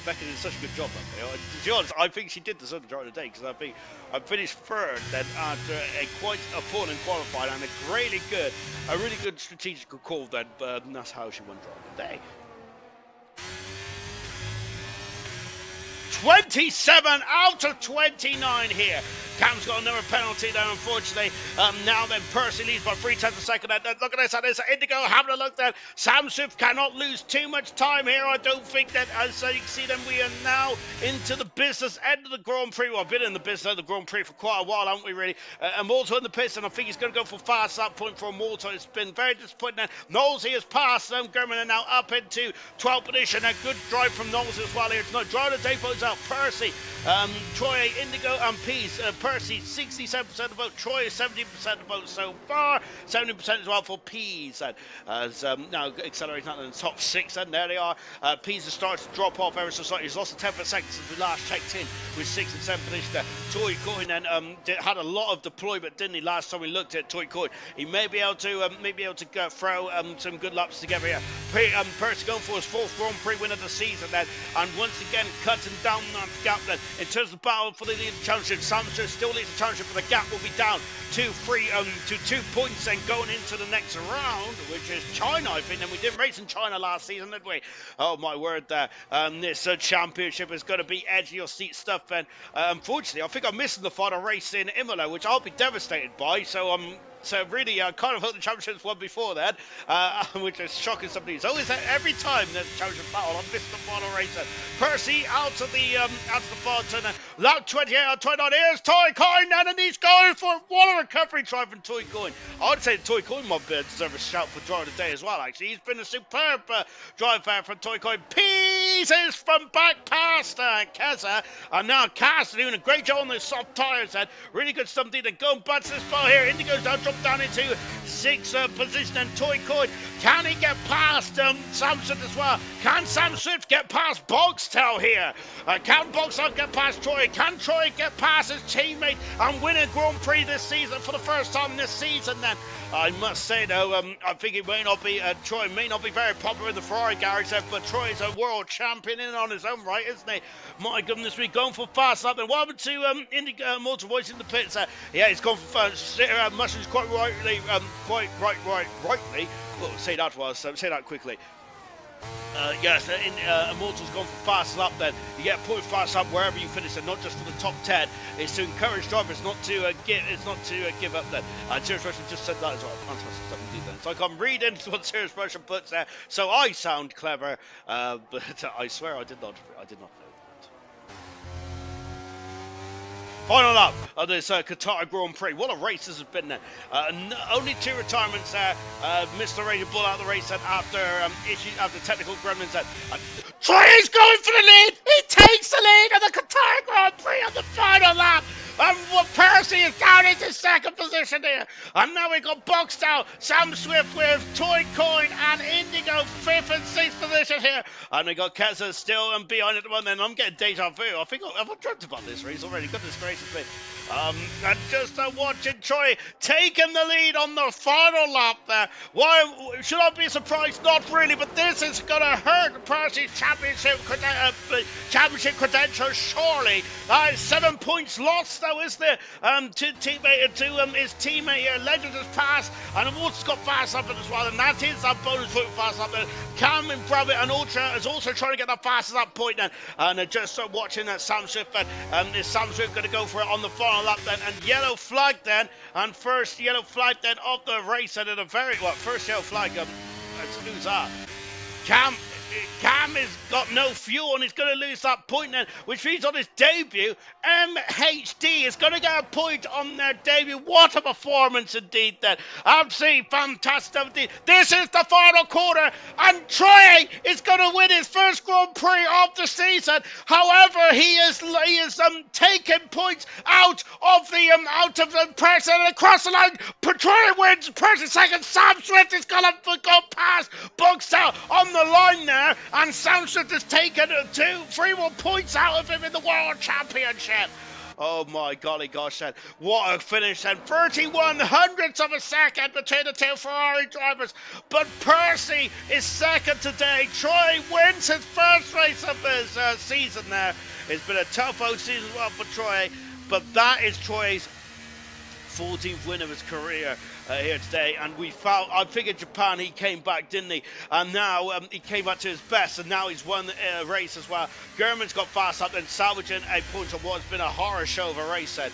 Becky did such a good job up there. To be honest, I think she did deserve the majority of the day, because I think I finished third then after a quite appalling qualifying and a really good strategical call then, but that's how she won driver of the day. 27 out of 29 here. Cam's got another penalty there, unfortunately. Now then, Percy leads by 3/10 a second. Look at this, and it's Indigo having a look there. Sam Swift cannot lose too much time here. I don't think that, as you can see them, we are now into the business end of the Grand Prix. Well, I've been in the business end of the Grand Prix for quite a while, haven't we, really? Immortal in the pits, and I think he's going to go for fast at that point for Immortal. It's been very disappointing. Knowlesy has passed them. German are now up into 12th position. A good drive from Knowlesy as well here tonight. Drive the day votes out Percy, Troy, Indigo, and Peace. Percy, 67% of the vote. Troy, 70% of the vote so far. 70% as well for Peas. As now accelerating out in the top 6, and there they are. Peas has started to drop off ever so slightly. He's lost a 10 seconds since we last checked in with 6 and 7 finished there. Toy Coin then had a lot of deployment, didn't he? Last time we looked at Toy Coin, he may be able to throw some good laps together here. Percy going for his 4th Grand Prix win of the season then, and once again cutting down that gap then. In terms of the battle for the lead championship, Samster still leads the championship, but the gap will be down to 2 points and going into the next round, which is China, I think. And we did race in China last season, didn't we? Oh my word, there. This championship is going to be edge of your seat stuff. And unfortunately, I think I'm missing the final race in Imola, which I'll be devastated by. So really, I kind of hope the championship's won before that, which is shocking somebody. It's always every time there's a championship battle, I miss the final race. Percy out of the far turn. Lap 28 out of 29. Here's Toy Coin, and he's going for what a recovery try from Toy Coin. I would say Toy Coin might deserve a shout for driver of the day as well. Actually, he's been a superb drive there from Toy Coin. Pieces from back past Keza, and now Cass doing a great job on those soft tires. Really good stuff. Need to go and butts this ball here. Indigo's down. Drop down into 6th position, and Toy Coin, can he get past Sam Swift as well? Can Sam Swift get past Boxtel here? Can Boxtel get past Troy? Can Troy get past his teammate and win a Grand Prix this season for the first time this season then? I must say though, I think it may not be, Troy may not be very popular in the Ferrari garage, but Troy is a world champion in on his own right, isn't he? My goodness, we're going for fast up. And what happened to Indigo Motor Voice in the pits? Yeah, he's gone for fast. Mushrooms quite rightly, rightly. Well, say that quickly. Yes, Immortal's gone for fast lap then. You get a point fast lap wherever you finish, and not just for the top 10. It's to encourage drivers not to give up then. Serious Russian just said that as well. Fantastic stuff indeed then. It's like I'm reading what Serious Russian puts there, so I sound clever, but I swear I did not know that. Final lap of this Qatar Grand Prix. What a race this has been there. Only 2 retirements there. Mr. Radio Bull out of the race after technical gremlins. Troy is going for the lead. He takes the lead of the Qatar Grand Prix on the final lap. And Percy is down into 2nd position here. And now we've got boxed out Sam Swift with Toy Coin and Indigo 5th and 6th position here. And we got Keza still and behind at the moment. And I'm getting deja vu. I think I've dreamt about this race already. Goodness gracious me. And just watching Troy taking the lead on the final lap there. Why should I be surprised? Not really, but this is going to hurt Percy's championship credentials surely. 7 points lost though, is there? To his teammate here. Legend has passed, and Immortal's got fast up as well, and that is that bonus point fast up there. Cam and Bravitt and Ultra is also trying to get that fastest up point then, and just watching that Sam Swift. Is Sam Swift going to go for it on the final lap then? And yellow flag then, and first yellow flag then of the race, and in a very first yellow flag. Who's that? Cam has got no fuel and he's going to lose that point then, which means on his debut, MHD is going to get a point on their debut. What a performance indeed then. Absolutely fantastic indeed. This is the final quarter, and Troy is going to win his first Grand Prix of the season. However, he is taking points out of the press and across the line. Troy wins. Percy second. Sam Swift is going to go past Boxtel on the line there. And Sam Swift has taken 3 more points out of him in the World Championship. Oh my golly gosh, then. What a finish, then. 31 hundredths of a second between the two Ferrari drivers. But Percy is second today. Troy wins his first race of his season there. It's been a tough old season as well for Troy. But that is Troy's 14th win of his career here today, and I figured Japan, he came back, didn't he? And now he came back to his best, and now he's won the race as well. German's got fast up and salvaging a point of what's been a horror show of a race then.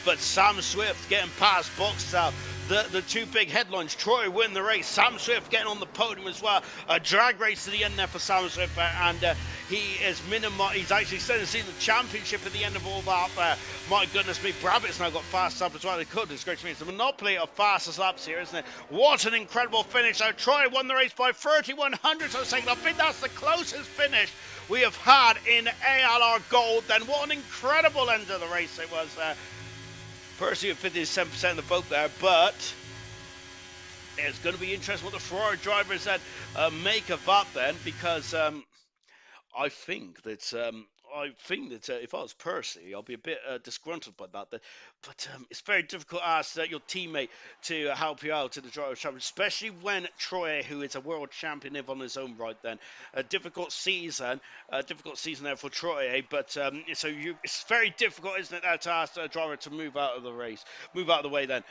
But Sam Swift getting past Boxtel. The two big headlines. Troy win the race. Sam Swift getting on the podium as well. A drag race to the end there for Sam Swift, and he is he's actually starting to see the championship at the end of all that. My goodness me, Brabbitt's now got fast up as well. It's great to me. It's the monopoly of fastest laps here, isn't it? What an incredible finish. So Troy won the race by 31 hundredths of a second. I think that's the closest finish we have had in ALR Gold. Then what an incredible end of the race it was there. Percy at 57% of the vote there, but it's going to be interesting what the Ferrari drivers then make of that then, because I think that if I was Percy, I'll be a bit disgruntled by that. But it's very difficult to ask your teammate to help you out in the driver championship, especially when Troy, who is a world champion, live on his own right. Then a difficult season there for Troy. But it's very difficult, isn't it, to ask a driver to move out of the race, move out of the way then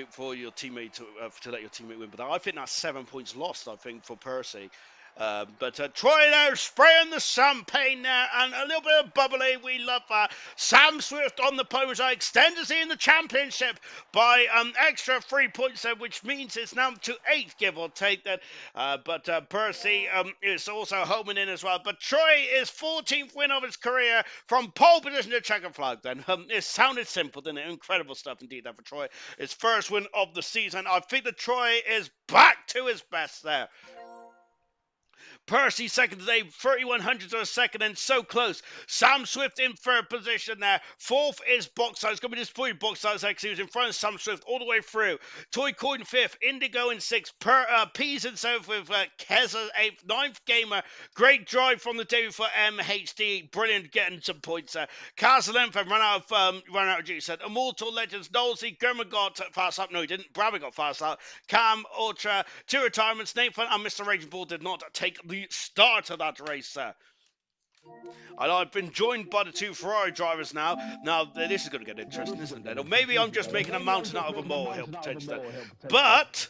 for your teammate to let your teammate win. But I think that's 7 points lost. I think for Percy. But Troy now spraying the champagne there, and a little bit of bubbly. We love that. Sam Swift on the podium, as I extend us in the championship by extra 3 points there, which means it's now to 8th, give or take that. But Percy is also homing in as well. But Troy is 14th win of his career from pole position to checkered flag. Then it sounded simple, didn't it? Incredible stuff indeed there for Troy. His first win of the season. I think that Troy is back to his best there. Percy second today, 31 hundredths of a second, and so close. Sam Swift in third position there. Fourth is Boxsize. It's going to be disappointed, Boxsize, because he was in front of Sam Swift all the way through. Toy Coin fifth, Indigo in sixth, Peas in seventh with Keza eighth, ninth Gamer. Great drive from the debut for MHD. Brilliant getting some points there. Castle ran out of juice. Immortal Legends, Nosey, German got fast up. No, he didn't. Brabber got fast up. Cam, Ultra, two retirements. Nathan and Mr. Raging Bull did not take the start of that race there. And I've been joined by the two Ferrari drivers now. Now, this is going to get interesting, isn't it? Or maybe I'm just making a mountain out of a molehill, potentially. But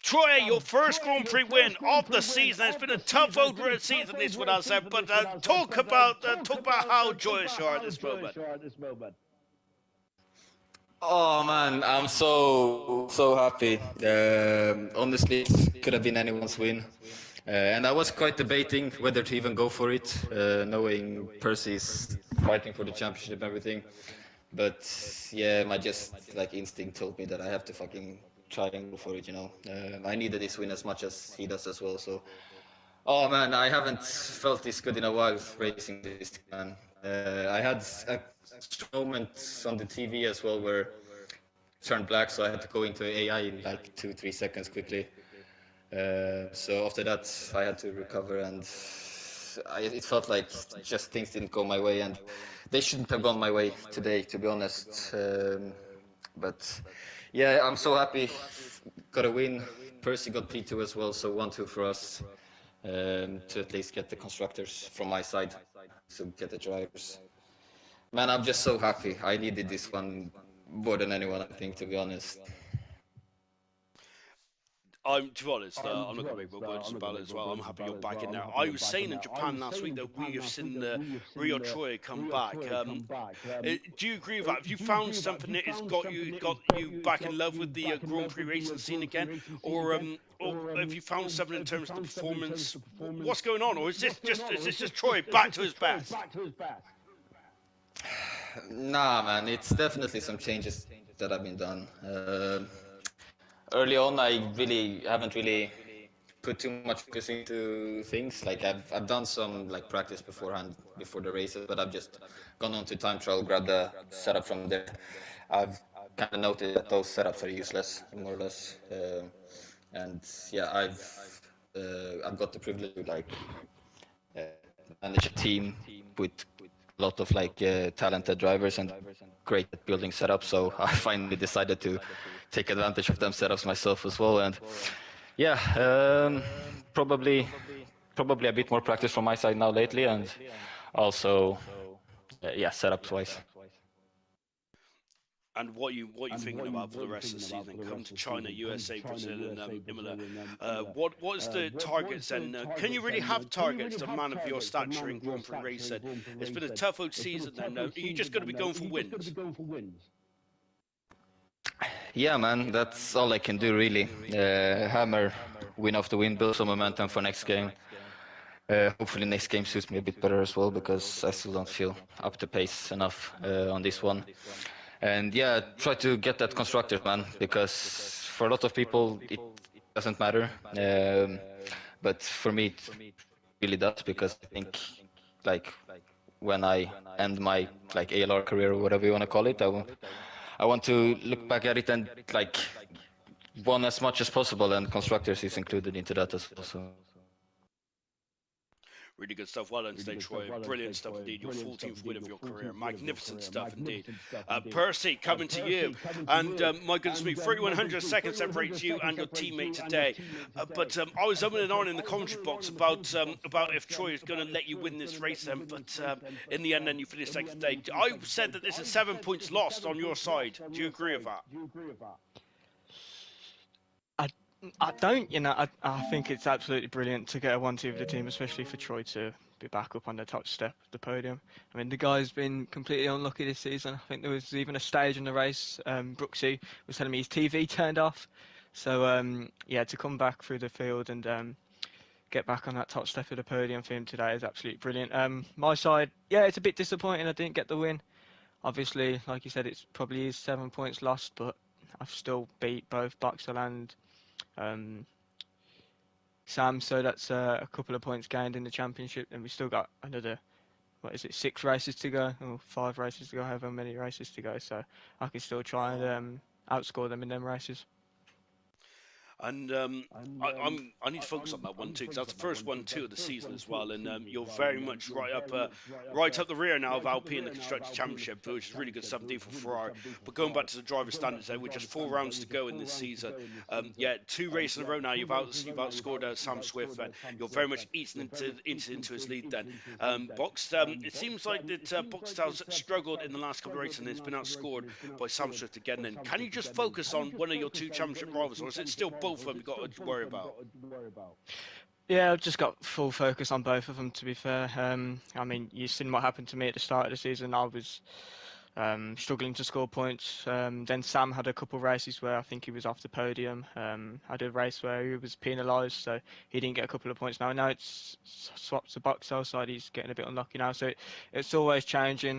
Troy, your first Grand Prix win of the season. It's been a tough old season, this one, I said. But talk about how joyous you are at this moment. Oh man, I'm so happy. Honestly, it could have been anyone's win. And I was quite debating whether to even go for it, knowing Percy's fighting for the championship and everything. But yeah, my just like instinct told me that I have to fucking try and go for it, you know. I needed this win as much as he does as well. So, oh man, I haven't felt this good in a while racing this thing, man. I had a moment on the TV as well where it turned black, so I had to go into AI in like 2-3 seconds quickly. So after that, I had to recover, and it felt like just things didn't go my way, and they shouldn't have gone my way today, to be honest. But yeah, I'm so happy. Got a win. Percy got P2 as well, so 1-2 for us to at least get the constructors from my side to get the drivers. Man, I'm just so happy. I needed this one more than anyone, I think, to be honest. To be honest, I'm not going to make my words about it as well. I'm happy you're back in there. I was saying in Japan last week that we have seen Rio Troy come back. Do you agree with that? Have you found something that has got you back in love with the Grand Prix racing scene again, or have you found something in terms of the performance? What's going on, or is this just Troy back to his best? Nah, man, it's definitely some changes that have been done. Early on, I haven't really put too much focus into things. Like I've done some like practice beforehand before the races, but I've just gone on to time trial, grabbed the setup from there. I've kind of noted that those setups are useless, more or less. And yeah, I've got the privilege to like uh, manage a team with a lot of like talented drivers and great at building setups. So I finally decided to take advantage of them setups myself as well. And yeah, probably probably a bit more practice from my side now lately, and also yeah, setups wise. And what you thinking about for the rest of the season? Come to China, USA, Brazil, and Imola. What is the targets? And can you really have targets to a man of your stature in Grand Prix racing? It's been a tough old season. Then are you just going to be going for wins? Yeah, man, that's all I can do really. Hammer, win after win, build some momentum for next game. Hopefully next game suits me a bit better as well, because I still don't feel up to pace enough on this one. And yeah, try to get that constructors, man, because for a lot of people it doesn't matter. But for me it really does, because I think like when I end my like ALR career or whatever you want to call it, I want to look back at it and like won as much as possible, and constructors is included into that as well. So. Really good stuff. Well done today, Troy. Brilliant stuff indeed. Your 14th win of your career. Magnificent stuff indeed. Percy, coming to you. And my goodness me, 3100 seconds separates you and your teammate today. But I was umming and on in the commentary box about if Troy is going to let you win this race. But in the end, then you finished second today. I said that this is 7 points lost on your side. Do you agree with that? I don't, I think it's absolutely brilliant to get a 1-2 with the team, especially for Troy to be back up on the top step of the podium. I mean, the guy's been completely unlucky this season. I think there was even a stage in the race, Brooksy was telling me his TV turned off. So, yeah, to come back through the field and get back on that top step of the podium for him today is absolutely brilliant. My side, yeah, it's a bit disappointing I didn't get the win. Obviously, like you said, it's probably is 7 points lost, but I've still beat both Boxel and Sam, so that's a couple of points gained in the championship, and we still got another, what is it, 6 races to go, or 5 races to go, however many races to go, so I can still try and outscore them in them races. And I need to focus on that one too, because that's the first 1-2 of the season as well. And you're very much right up the rear now of Alpine in the Constructors' Championship, which is really good stuff indeed for Ferrari. But going back to the driver standards, there with just 4 rounds to go in this season, yeah, 2 races in a row now. You've outscored Sam Swift, and you're very much eating into his lead. Then it seems like that Boxtel's struggled in the last couple of races, and it's been outscored by Sam Swift again. Then can you just focus on one of your 2 championship rivals, or is it still both of them you've got to worry about? Yeah, I've just got full focus on both of them, to be fair. I mean, you've seen what happened to me at the start of the season. I was struggling to score points. Then Sam had a couple of races where I think he was off the podium. Had a race where he was penalised, so he didn't get a couple of points. Now it's swapped to Boxtel side. He's getting a bit unlucky now, so it's always changing.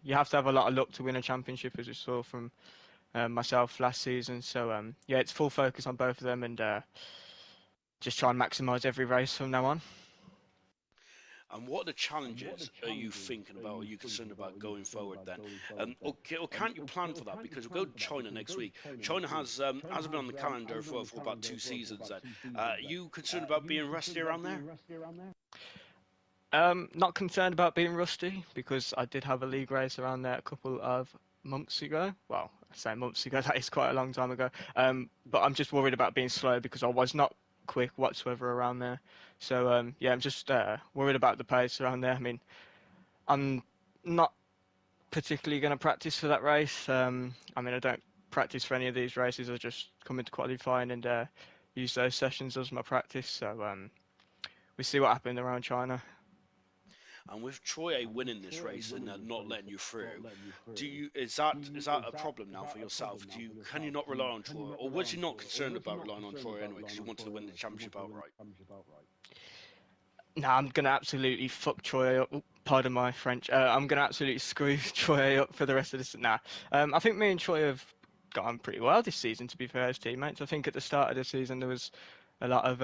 You have to have a lot of luck to win a championship, as we saw from myself last season. So yeah, it's full focus on both of them, and just try and maximise every race from now on. And what are the challenges are you thinking about, are you concerned about going forward then? Or can't you plan for that? Because we'll go to China next week. China hasn't been on the calendar for about 2 seasons then. Are you concerned about being rusty around there? Not concerned about being rusty, because I did have a league race around there a couple of months ago. Well, I say months ago, that is quite a long time ago. But I'm just worried about being slow, because I was not quick whatsoever around there. So yeah, I'm just worried about the pace around there. I mean, I'm not particularly going to practice for that race. I mean, I don't practice for any of these races. I just come into qualifying and use those sessions as my practice. So we see what happens around China. And with Troy winning this race and not letting you through, is that a problem now for yourself? Can you not rely on Troy, or was you not concerned about relying on Troy anyway because you wanted to win the championship outright? No, I'm gonna absolutely fuck Troy up. Pardon my French. I'm gonna absolutely screw Troy up for the rest of this. Nah, I think me and Troy have got on pretty well this season, to be fair, as teammates. I think at the start of the season there was a lot of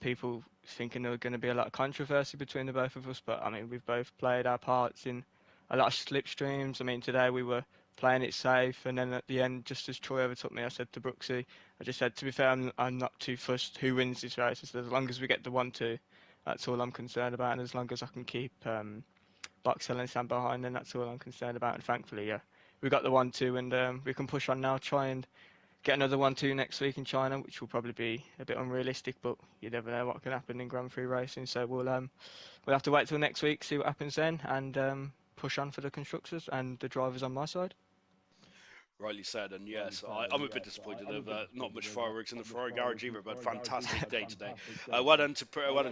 people thinking there was going to be a lot of controversy between the both of us, but I mean, we've both played our parts in a lot of slipstreams. I mean, today we were playing it safe, and then at the end, just as Troy overtook me, I said to Brooksy, I just said, to be fair, I'm not too fussed who wins this race. I said, as long as we get the 1-2, that's all I'm concerned about, and as long as I can keep Box Hill and stand behind, and that's all I'm concerned about. And thankfully, yeah, we got the 1-2, and we can push on now, try and get another 1-2 next week in China, which will probably be a bit unrealistic, but you never know what can happen in Grand Prix racing. So we'll have to wait till next week, see what happens then, and push on for the constructors and the drivers on my side. Rightly said, and yes, I'm a bit disappointed of not much fireworks in the Ferrari garage either, but fantastic day today. Well done to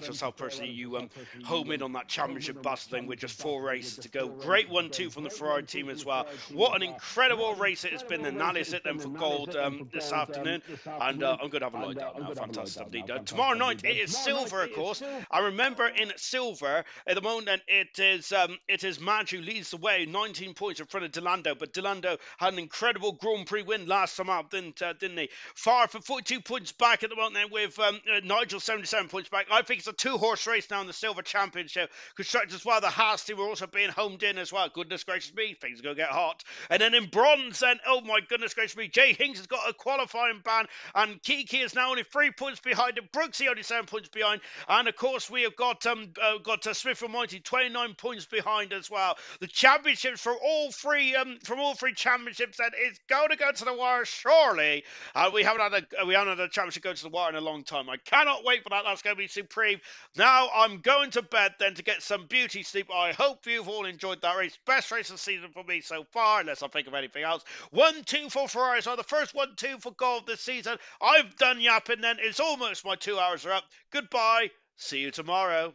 yourself personally. You home in on that championship bus thing with just 4 races to go. Great 1-2 from the Ferrari team as well. What an incredible race it has been, and that is it then for gold this afternoon. And I'm going to have a lie down now. Fantastic stuff indeed. Tomorrow night it is silver, of course. I remember in silver at the moment it is Madge who leads the way, 19 points in front of Delando, but Delando had an incredible Grand Prix win last time out, didn't he? Far for 42 points back at the moment then with Nigel 77 points back. I think it's a 2-horse race now in the Silver Championship. Constructors as well, the Haas team are also being homed in as well. Goodness gracious me, things are going to get hot. And then in bronze then, oh my goodness gracious me, Jay Hings has got a qualifying ban, and Kiki is now only 3 points behind him. Brooksy only 7 points behind, and of course we have got Smith and Mighty 29 points behind as well. The championships for all three championships then is going to go to the wire surely. We haven't had a championship go to the wire in a long time. I cannot wait for that. That's going to be supreme. Now I'm going to bed then to get some beauty sleep. I hope you've all enjoyed that race. Best race of the season for me so far, unless I think of anything else. 1-2 for Ferrari. So the first 1-2 for gold this season. I've done yapping then. It's almost my 2 hours are up. Goodbye. See you tomorrow.